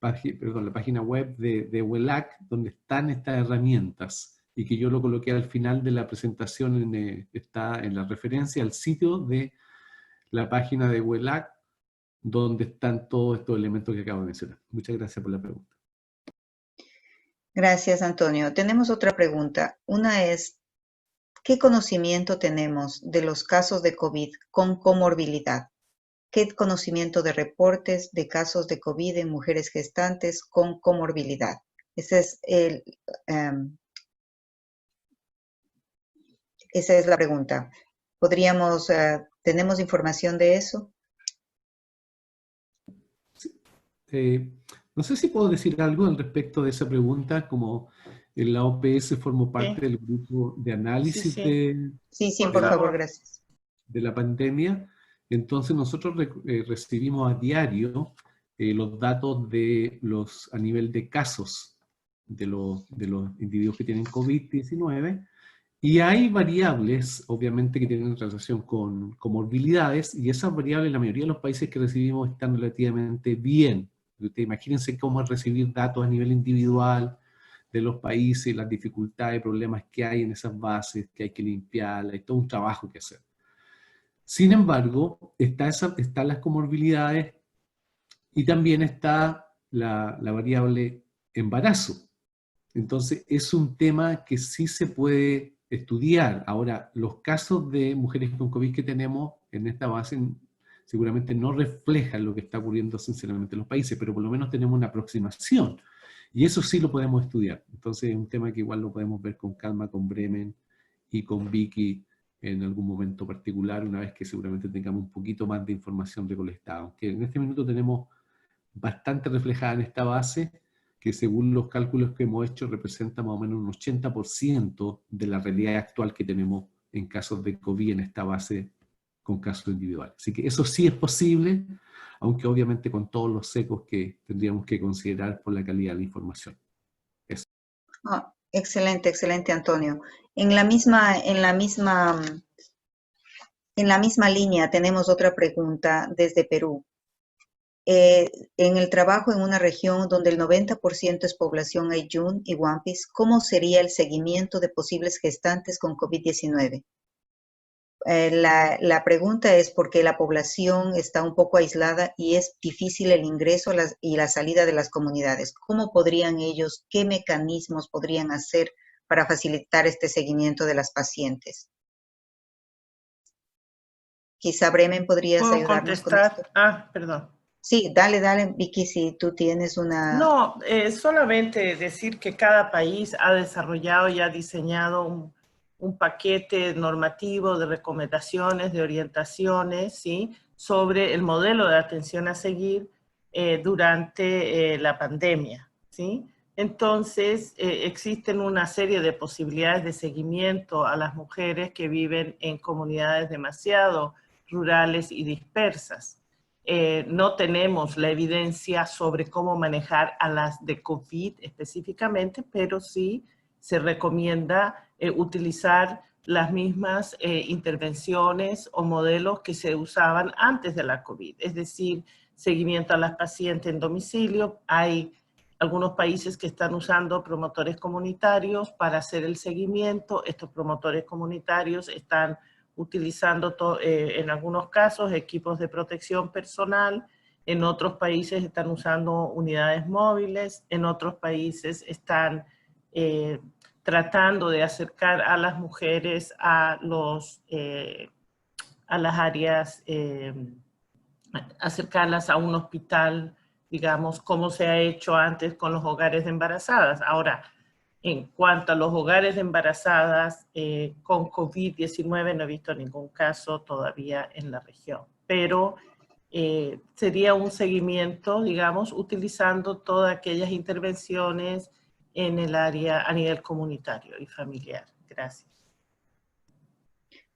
la página web de WELAC, donde están estas herramientas, y que yo lo coloqué al final de la presentación, está en la referencia al sitio de la página de WELAC, donde están todos estos elementos que acabo de mencionar. Muchas gracias por la pregunta.
Gracias, Antonio. Tenemos otra pregunta. Una es, ¿qué conocimiento tenemos de los casos de COVID con comorbilidad? ¿Qué conocimiento de reportes de casos de COVID en mujeres gestantes con comorbilidad? Esa es la pregunta. ¿Tenemos información de eso?
No sé si puedo decir algo al respecto de esa pregunta, como la OPS formó parte del grupo de análisis
Sí, por favor, gracias.
De la pandemia. Entonces nosotros recibimos a diario los datos a nivel de casos de los individuos que tienen COVID-19, y hay variables, obviamente, que tienen relación con comorbilidades, y esas variables, la mayoría de los países que recibimos están relativamente bien. Ustedes imagínense cómo es recibir datos a nivel individual de los países, las dificultades, problemas que hay en esas bases, que hay que limpiarlas, hay todo un trabajo que hacer. Sin embargo, están las comorbilidades, y también está la variable embarazo. Entonces, es un tema que sí se puede estudiar. Ahora, los casos de mujeres con COVID que tenemos en esta base seguramente no reflejan lo que está ocurriendo sinceramente en los países, pero por lo menos tenemos una aproximación. Y eso sí lo podemos estudiar. Entonces, es un tema que igual lo podemos ver con calma con Bremen y con Vicky en algún momento particular, una vez que seguramente tengamos un poquito más de información recolectada. Aunque en este minuto tenemos bastante reflejada en esta base, que según los cálculos que hemos hecho representa más o menos un 80% de la realidad actual que tenemos en casos de COVID en esta base con casos individuales. Así que eso sí es posible, aunque obviamente con todos los secos que tendríamos que considerar por la calidad de la información. Eso.
Excelente, excelente, Antonio. En la misma línea tenemos otra pregunta desde Perú. En el trabajo en una región donde el 90% es población Aylluin y Wampis, ¿cómo sería el seguimiento de posibles gestantes con COVID-19? La pregunta es porque la población está un poco aislada y es difícil el ingreso y la salida de las comunidades. ¿Cómo podrían ellos, qué mecanismos podrían hacer para facilitar este seguimiento de las pacientes? Quizá Bremen podrías ayudarnos con esto.
Perdón.
Sí, dale, Vicky, si tú tienes una...
No, solamente decir que cada país ha desarrollado y ha diseñado un paquete normativo de recomendaciones, de orientaciones, ¿sí?, sobre el modelo de atención a seguir durante la pandemia, ¿sí? Entonces, existen una serie de posibilidades de seguimiento a las mujeres que viven en comunidades demasiado rurales y dispersas. No tenemos la evidencia sobre cómo manejar a las de COVID específicamente, pero sí se recomienda utilizar las mismas intervenciones o modelos que se usaban antes de la COVID, es decir, seguimiento a las pacientes en domicilio. Hay algunos países que están usando promotores comunitarios para hacer el seguimiento. Estos promotores comunitarios están utilizando en algunos casos equipos de protección personal, en otros países están usando unidades móviles, en otros países están tratando de acercar a las mujeres a las áreas, acercarlas a un hospital, digamos, como se ha hecho antes con los hogares de embarazadas. Ahora, en cuanto a los hogares de embarazadas con COVID-19, no he visto ningún caso todavía en la región, pero sería un seguimiento, digamos, utilizando todas aquellas intervenciones en el área a nivel comunitario y familiar. Gracias.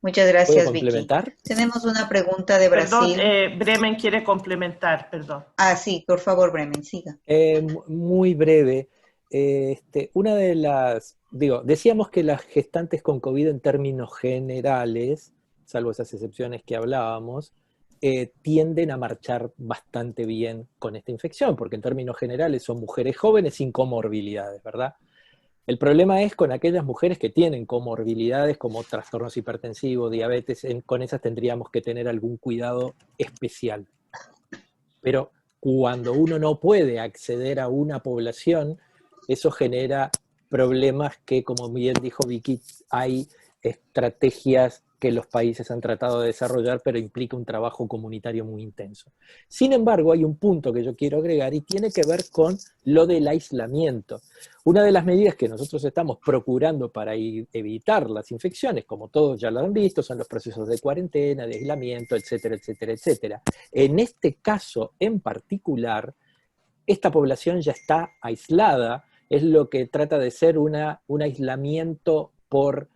Muchas gracias,
¿Puedo complementar?
Vicky. Tenemos una pregunta de Brasil.
Perdón, Bremen quiere complementar, perdón.
Sí, por favor, Bremen, siga.
Muy breve. Una de las, decíamos que las gestantes con COVID en términos generales, salvo esas excepciones que hablábamos, tienden a marchar bastante bien con esta infección, porque en términos generales son mujeres jóvenes sin comorbilidades, ¿verdad? El problema es con aquellas mujeres que tienen comorbilidades como trastornos hipertensivos, diabetes, con esas tendríamos que tener algún cuidado especial. Pero cuando uno no puede acceder a una población, eso genera problemas que, como bien dijo Vicky, hay estrategias que los países han tratado de desarrollar, pero implica un trabajo comunitario muy intenso. Sin embargo, hay un punto que yo quiero agregar y tiene que ver con lo del aislamiento. Una de las medidas que nosotros estamos procurando para evitar las infecciones, como todos ya lo han visto, son los procesos de cuarentena, de aislamiento, etcétera, etcétera, etcétera. En este caso en particular, esta población ya está aislada, es lo que trata de ser un aislamiento por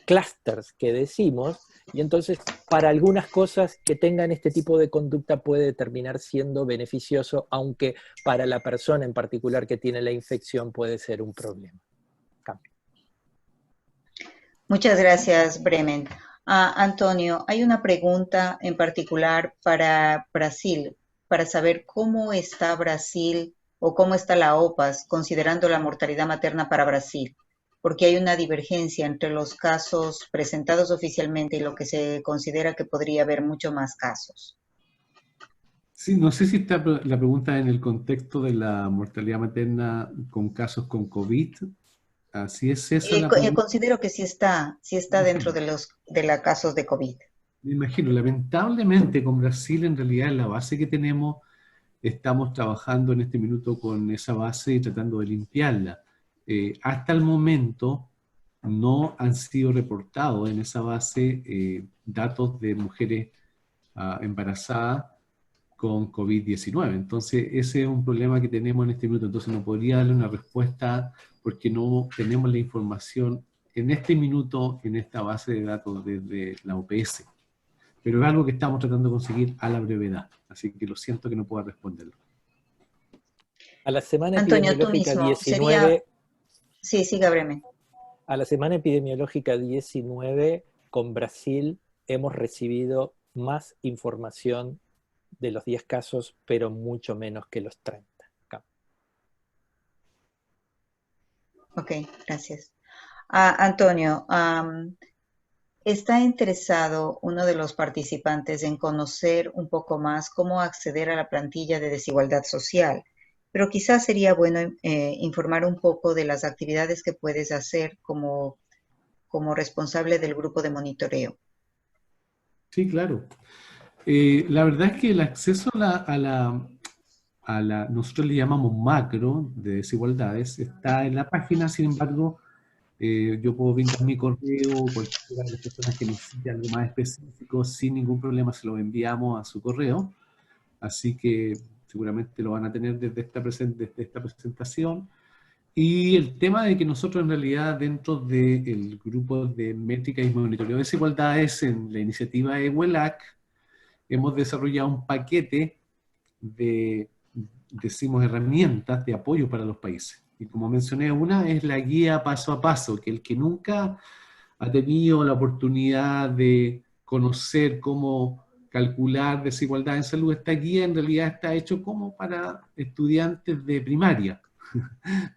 clusters que decimos, y entonces para algunas cosas que tengan este tipo de conducta puede terminar siendo beneficioso, aunque para la persona en particular que tiene la infección puede ser un problema. Cambio.
Muchas gracias, Bremen. Antonio, hay una pregunta en particular para Brasil, para saber cómo está Brasil o cómo está la OPAS considerando la mortalidad materna para Brasil, porque hay una divergencia entre los casos presentados oficialmente y lo que se considera que podría haber mucho más casos.
Sí, no sé si está la pregunta en el contexto de la mortalidad materna con casos con COVID. Así es esa la pregunta.
Considero que sí está dentro de los casos de COVID.
Me imagino, lamentablemente con Brasil en realidad en la base que tenemos estamos trabajando en este minuto con esa base y tratando de limpiarla. Hasta el momento no han sido reportados en esa base datos de mujeres embarazadas con COVID-19. Entonces ese es un problema que tenemos en este minuto. Entonces no podría darle una respuesta porque no tenemos la información en este minuto en esta base de datos desde la OPS. Pero es algo que estamos tratando de conseguir a la brevedad. Así que lo siento que no pueda responderlo.
A la semana
Antonio,
epidemiológica
tú mismo,
19...
Sí, siga, Bremen.
A la semana epidemiológica 19, con Brasil, hemos recibido más información de los 10 casos, pero mucho menos que los 30.
Ok, gracias. Antonio, ¿está interesado uno de los participantes en conocer un poco más cómo acceder a la plantilla de desigualdad social? Pero quizás sería bueno informar un poco de las actividades que puedes hacer como responsable del grupo de monitoreo.
Sí, claro. La verdad es que el acceso nosotros le llamamos macro de desigualdades, está en la página. Sin embargo, yo puedo brindar mi correo, cualquiera de las personas que necesite algo más específico, sin ningún problema se lo enviamos a su correo. Así que seguramente lo van a tener desde esta presentación. Y el tema de que nosotros en realidad dentro del grupo de métrica y monitoreo de desigualdades en la iniciativa EWELAC hemos desarrollado un paquete de, decimos, herramientas de apoyo para los países. Y como mencioné, una es la guía paso a paso, que el que nunca ha tenido la oportunidad de conocer cómo calcular desigualdad en salud, esta guía en realidad está hecho como para estudiantes de primaria.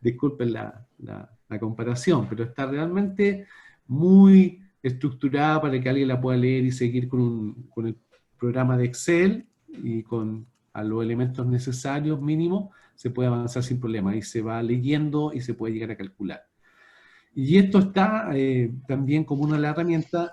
Disculpen la comparación, pero está realmente muy estructurada para que alguien la pueda leer y seguir con el programa de Excel y con los elementos necesarios mínimos, se puede avanzar sin problema y se va leyendo y se puede llegar a calcular. Y esto está también como una de las herramientas.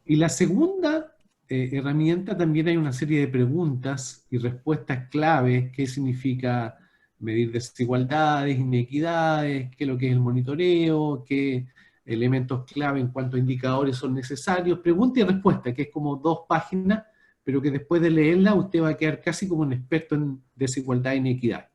Y la segunda herramienta, también hay una serie de preguntas y respuestas claves. ¿Qué significa medir desigualdades, inequidades? ¿Qué es lo que es el monitoreo? ¿Qué elementos clave en cuanto a indicadores son necesarios? Pregunta y respuesta, que es como 2 páginas, pero que después de leerla usted va a quedar casi como un experto en desigualdad e inequidad.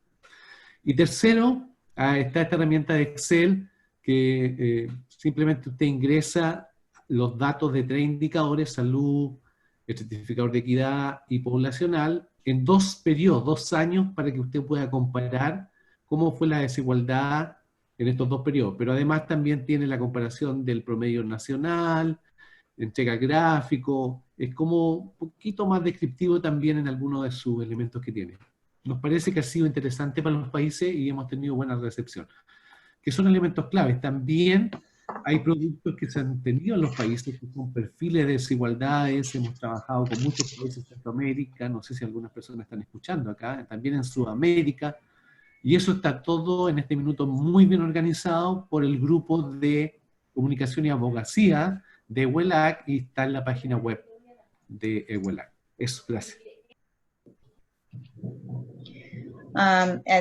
Y tercero, está esta herramienta de Excel, que simplemente usted ingresa los datos de 3 indicadores, salud, estratificador de equidad y poblacional, en 2 periodos, 2 años, para que usted pueda comparar cómo fue la desigualdad en estos 2 periodos. Pero además también tiene la comparación del promedio nacional, entrega gráfico, es como un poquito más descriptivo también en algunos de sus elementos que tiene. Nos parece que ha sido interesante para los países y hemos tenido buena recepción. Que son elementos claves. También hay productos que se han tenido en los países que son perfiles de desigualdades. Hemos trabajado con muchos países de Centroamérica, no sé si algunas personas están escuchando acá, también en Sudamérica, Y eso está todo en este minuto muy bien organizado por el grupo de comunicación y abogacía de EWELAC y está en la página web de EWELAC. Eso, gracias.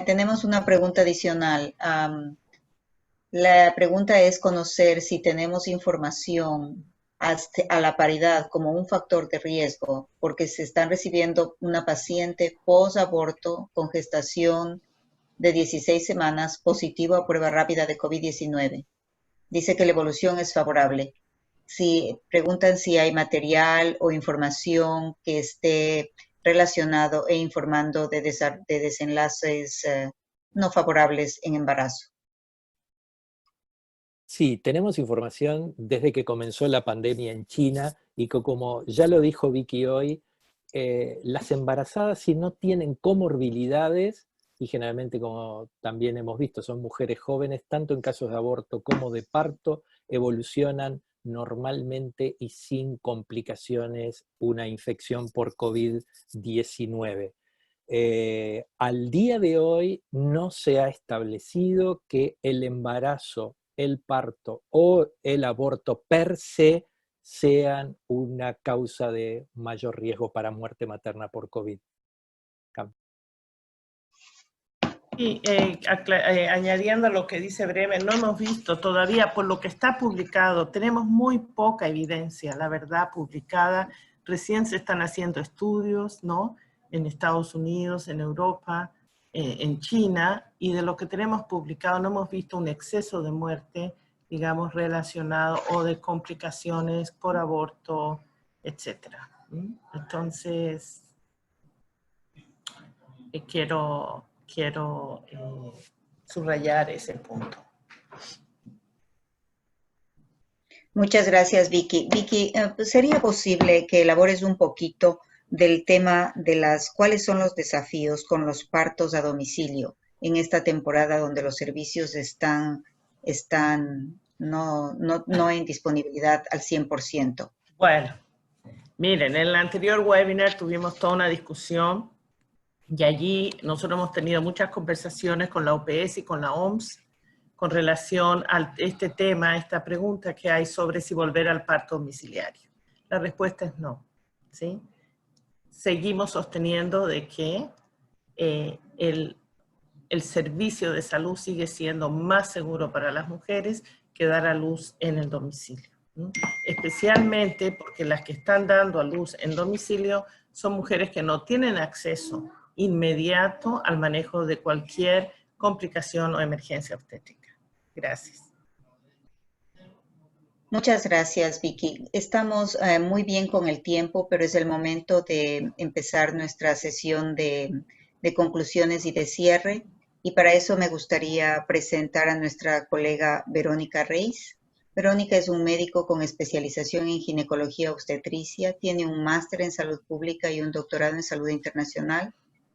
Tenemos una pregunta adicional. La pregunta es conocer si tenemos información a la paridad como un factor de riesgo, porque se están recibiendo una paciente post-aborto con gestación de 16 semanas positivo a prueba rápida de COVID-19. Dice que la evolución es favorable. Preguntan si hay material o información que esté relacionado e informando de desenlaces no favorables en embarazo.
Sí, tenemos información desde que comenzó la pandemia en China y que, como ya lo dijo Vicky hoy, las embarazadas, si no tienen comorbilidades, y generalmente, como también hemos visto, son mujeres jóvenes, tanto en casos de aborto como de parto, evolucionan normalmente y sin complicaciones una infección por COVID-19. Al día de hoy no se ha establecido que el embarazo, el parto o el aborto per se sean una causa de mayor riesgo para muerte materna por COVID.
Y añadiendo a lo que dice Bremen, no hemos visto todavía, por lo que está publicado, tenemos muy poca evidencia, la verdad, publicada. Recién se están haciendo estudios, ¿no? En Estados Unidos, en Europa, en China, y de lo que tenemos publicado no hemos visto un exceso de muerte, digamos, relacionado o de complicaciones por aborto, etc. Entonces, quiero subrayar ese punto.
Muchas gracias, Vicky. Vicky, ¿sería posible que elabores un poquito del tema de cuáles son los desafíos con los partos a domicilio en esta temporada donde los servicios están no en disponibilidad al 100%?
Bueno, miren, en el anterior webinar tuvimos toda una discusión y allí nosotros hemos tenido muchas conversaciones con la OPS y con la OMS con relación a este tema, esta pregunta que hay sobre si volver al parto domiciliario. La respuesta es no, ¿sí? Seguimos sosteniendo de que el servicio de salud sigue siendo más seguro para las mujeres que dar a luz en el domicilio, ¿no? Especialmente porque las que están dando a luz en domicilio son mujeres que no tienen acceso inmediato al manejo de cualquier complicación o emergencia obstétrica. Gracias.
Muchas gracias, Vicky. Estamos muy bien con el tiempo, pero es el momento de empezar nuestra sesión de conclusiones y de cierre. Y para eso me gustaría presentar a nuestra colega Verónica Reis. Verónica es un médico con especialización en ginecología obstetricia, tiene un máster en salud pública y un doctorado en salud internacional.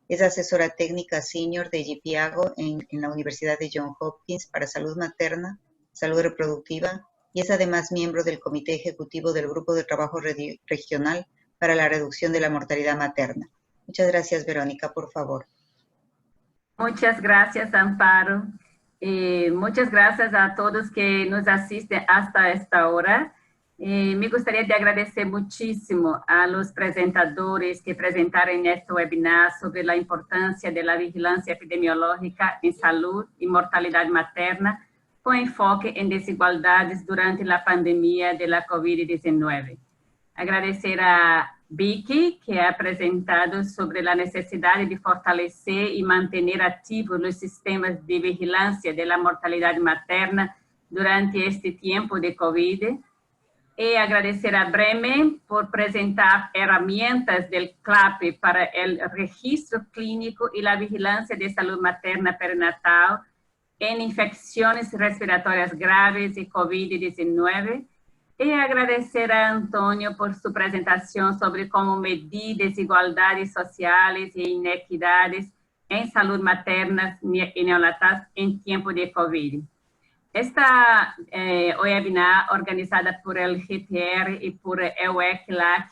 Es asesora técnica senior de GPAGO en la Universidad de Johns Hopkins para salud materna, salud reproductiva, y es además miembro del Comité Ejecutivo del Grupo de Trabajo Regional para la Reducción de la Mortalidad Materna. Muchas gracias, Verónica, por favor.
Muchas gracias, Amparo. Muchas gracias a todos que nos asisten hasta esta hora. Me gustaría de agradecer muchísimo a los presentadores que presentaron en este webinar sobre la importancia de la vigilancia epidemiológica en salud y mortalidad materna, con enfoque en desigualdades durante la pandemia de la COVID-19. Agradecer a Vicky, que ha presentado sobre la necesidad de fortalecer y mantener activos los sistemas de vigilancia de la mortalidad materna durante este tiempo de COVID. Y agradecer a Bremen por presentar herramientas del CLAP para el registro clínico y la vigilancia de salud materna perinatal en infecciones respiratorias graves y COVID-19. Y agradecer a Antonio por su presentación sobre cómo medir desigualdades sociales e inequidades en salud materna y neonatal en tiempo de COVID. Esta webinar, organizada por el GTR y por el EWELAC,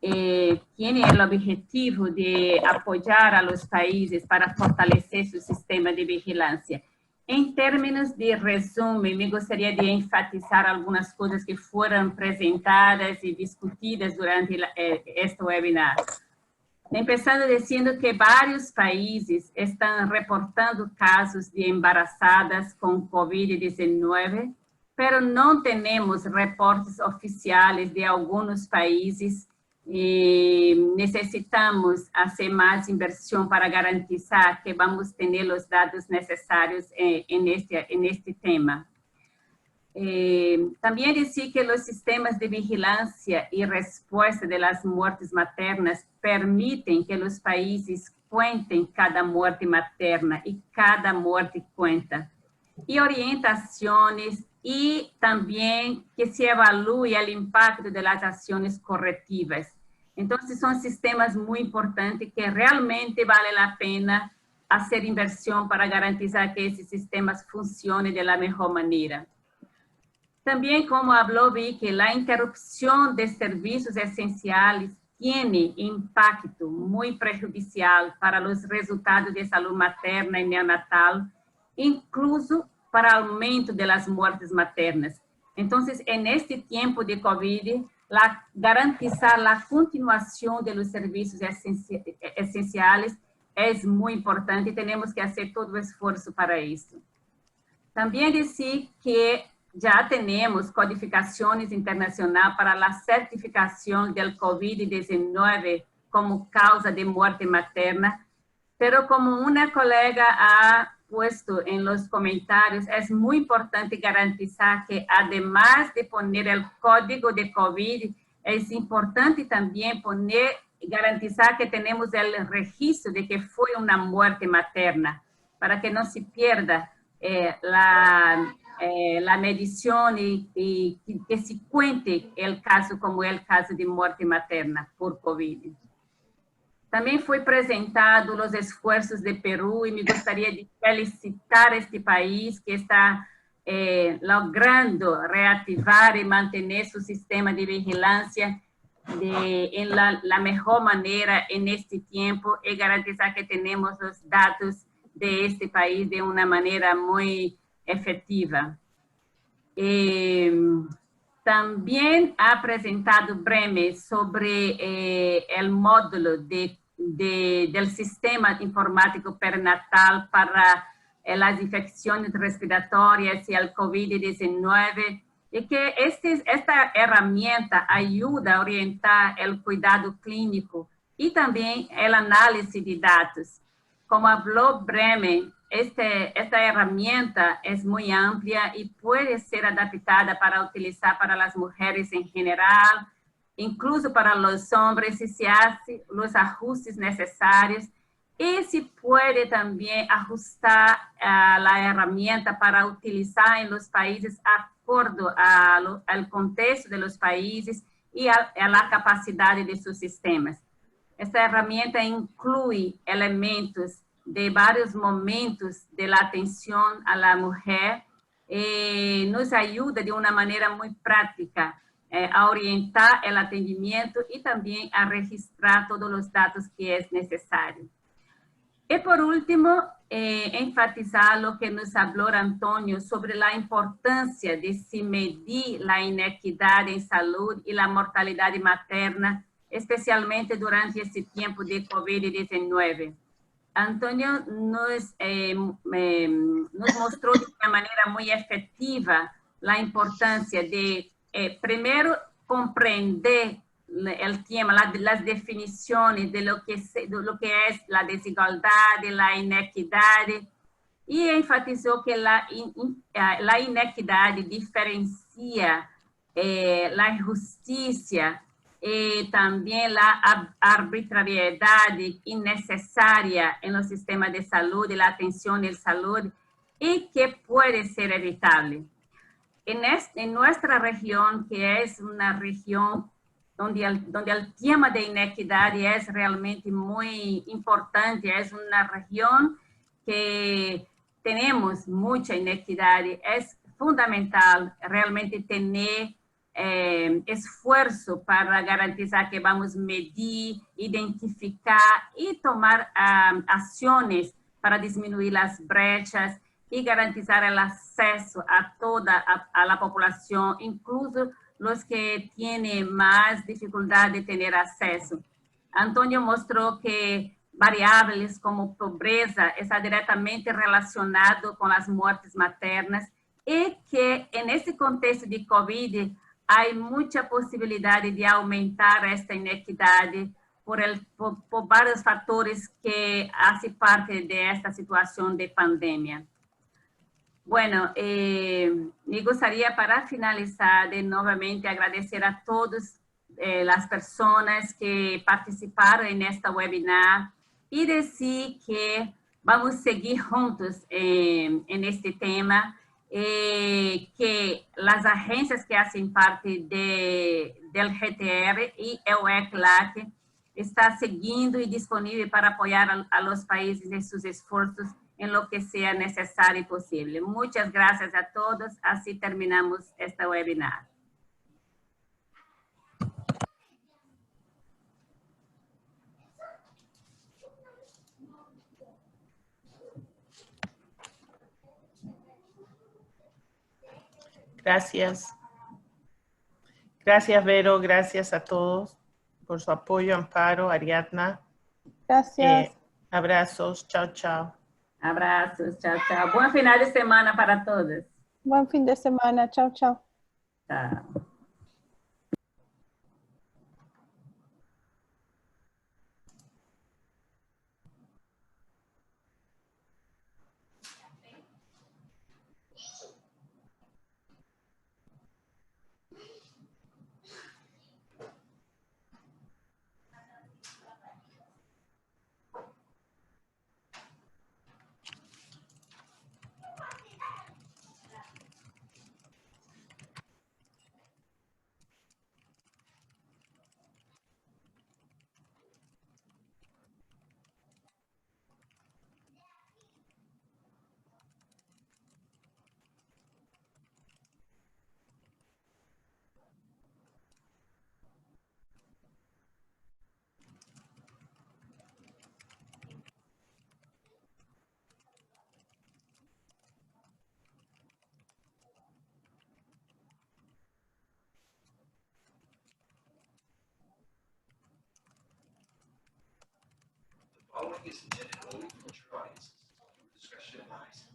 tiene el objetivo de apoyar a los países para fortalecer su sistema de vigilancia. En términos de resumen, me gustaría de enfatizar algunas cosas que fueron presentadas y discutidas durante este webinar. Empezando diciendo que varios países están reportando casos de embarazadas con COVID-19, pero no tenemos reportes oficiales de algunos países y necesitamos hacer más inversión para garantizar que vamos a tener los datos necesarios en este tema. También decir que los sistemas de vigilancia y respuesta de las muertes maternas permiten que los países cuenten cada muerte materna y cada muerte cuenta. Y orientaciones y también que se evalúe el impacto de las acciones correctivas. Entonces son sistemas muy importantes que realmente vale la pena hacer inversión para garantizar que esos sistemas funcionen de la mejor manera. También, como habló Vicky, la interrupción de servicios esenciales tiene impacto muy perjudicial para los resultados de salud materna y neonatal, incluso para el aumento de las muertes maternas. Entonces, en este tiempo de COVID, garantizar la continuación de los servicios esenciales es muy importante y tenemos que hacer todo el esfuerzo para eso. También decir que ya tenemos codificaciones internacionales para la certificación del COVID-19 como causa de muerte materna, pero como una colega ha puesto en los comentarios, es muy importante garantizar que además de poner el código de COVID, es importante también garantizar que tenemos el registro de que fue una muerte materna, para que no se pierda la medición y que se cuente el caso como el caso de muerte materna por COVID. También fue presentado los esfuerzos de Perú y me gustaría de felicitar a este país que está logrando reactivar y mantener su sistema de vigilancia en la mejor manera en este tiempo y garantizar que tenemos los datos de este país de una manera muy efectiva. También ha presentado Bremer sobre el módulo del sistema informático perinatal para las infecciones respiratorias y el COVID-19, y que esta herramienta ayuda a orientar el cuidado clínico y también el análisis de datos. Como habló Bremer, esta herramienta es muy amplia y puede ser adaptada para utilizar para las mujeres en general, incluso para los hombres, si se hacen los ajustes necesarios, y se puede también ajustar la herramienta para utilizar en los países acorde al contexto de los países y a la capacidad de sus sistemas. Esta herramienta incluye elementos de varios momentos de la atención a la mujer, nos ayuda de una manera muy práctica a orientar el atendimiento y también a registrar todos los datos que es necesario. Y por último, enfatizar lo que nos habló Antonio sobre la importancia de se medir la inequidad en salud y la mortalidad materna, especialmente durante este tiempo de COVID-19. Antonio nos mostró de una manera muy efectiva la importancia de, primero, comprender el tema, las definiciones de lo que es la desigualdad, de la inequidad, y enfatizó que la inequidad diferencia la injusticia, también la arbitrariedad innecesaria en los sistemas de salud y la atención en salud, y que puede ser evitable. En nuestra región, que es una región donde el tema de inequidad es realmente muy importante, es una región que tenemos mucha inequidad, es fundamental realmente tener esfuerzo para garantizar que vamos a medir, identificar y tomar acciones para disminuir las brechas y garantizar el acceso a toda la población, incluso los que tienen más dificultad de tener acceso. Antonio mostró que variables como pobreza está directamente relacionado con las muertes maternas y que en ese contexto de COVID hay mucha posibilidad de aumentar esta inequidad por varios factores que hacen parte de esta situación de pandemia. Bueno, me gustaría para finalizar de nuevamente agradecer a todas las personas que participaron en esta webinar y decir que vamos a seguir juntos en este tema, que las agencias que hacen parte del GTR y el WECLAC está siguiendo y disponible para apoyar a los países en sus esfuerzos en lo que sea necesario y posible. Muchas gracias a todos. Así terminamos esta webinar.
Gracias. Gracias, Vero. Gracias a todos por su apoyo. Amparo, Ariadna.
Gracias.
Abrazos. Chao, chao.
Abrazos. Chao, chao. Buen final de semana para todos.
Buen fin de semana. Chao, chao.
Chao.
Following is intended only for mature audiences. Discretion advised.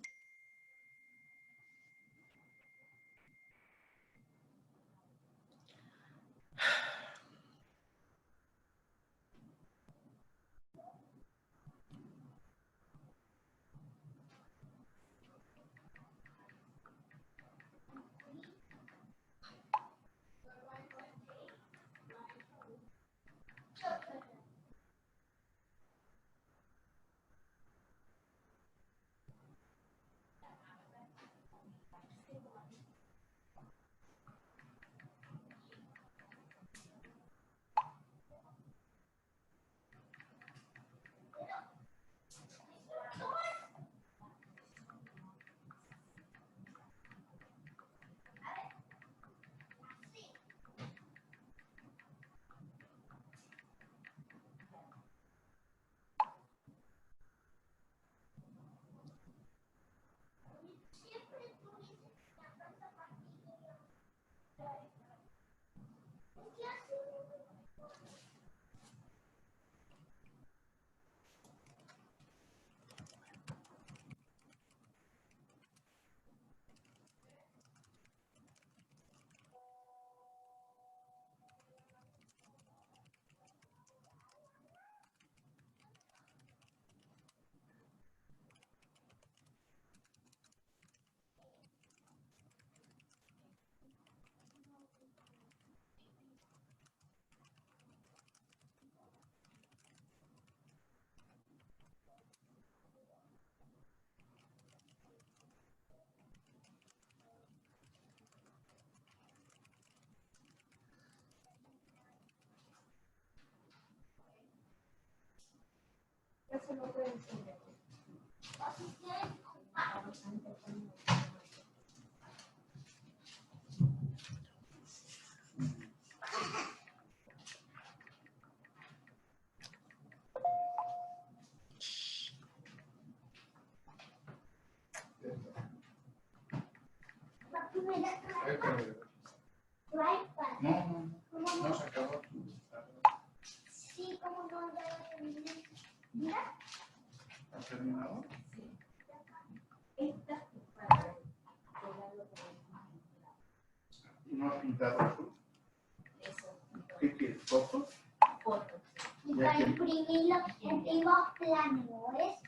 No se acabó.
Sí, como no, ya lo terminé. Mira.
¿Has terminado? ¿No has pintado azul? ¿Qué quieres? ¿Fotos?
Y para imprimirlo en primer plano, ¿ves?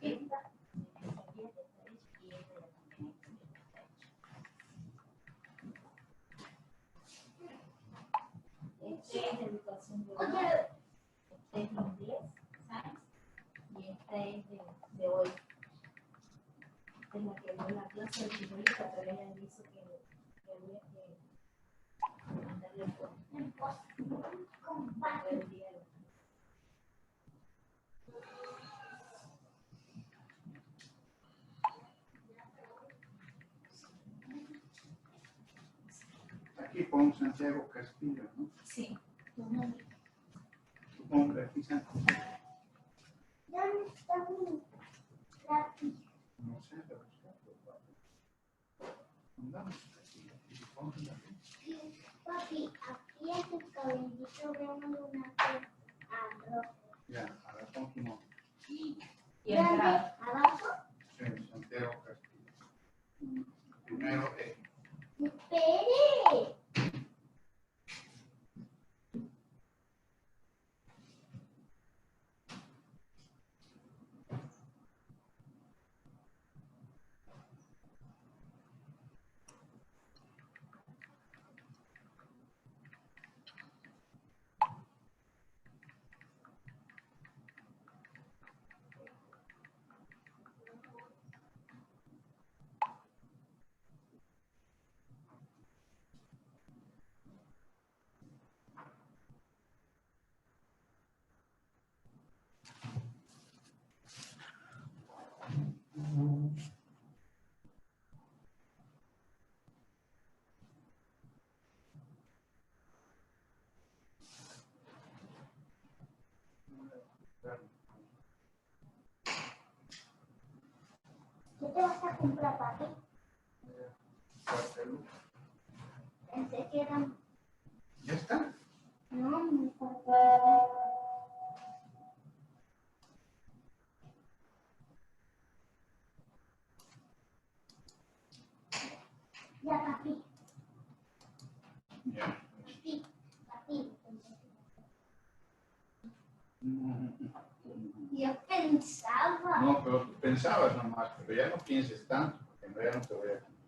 Este es de educación de
Oye,
este es de inglés, ¿sabes? Y esta es de hoy. Esta es la que dio la clase de primero, pero ella dice que había que mandarle fotos. El día de
Aquí pon Santiago Castillo, ¿no?
sí.
Supongo que aquí Santiago.
¿dónde está mi lápiz?
No sé, pero andamos aquí. Pon la
Papi, aquí en tu cabellito vemos una cosa.
Ya, ahora pon tu nombre.
Y
¿Dónde?
entrada.
¿Abajo?
Sí, Santiago Castillo. Primero
¡Espere! ¿Qué te vas a comprar, papi? Pensé que eran...
¿Ya está?
No, mi papá. Ya, papi.
Ya.
Papi. Papi. Yo pensaba.
No, pero tú pensabas nomás, pero ya no pienses tanto, porque en realidad no te voy a contar.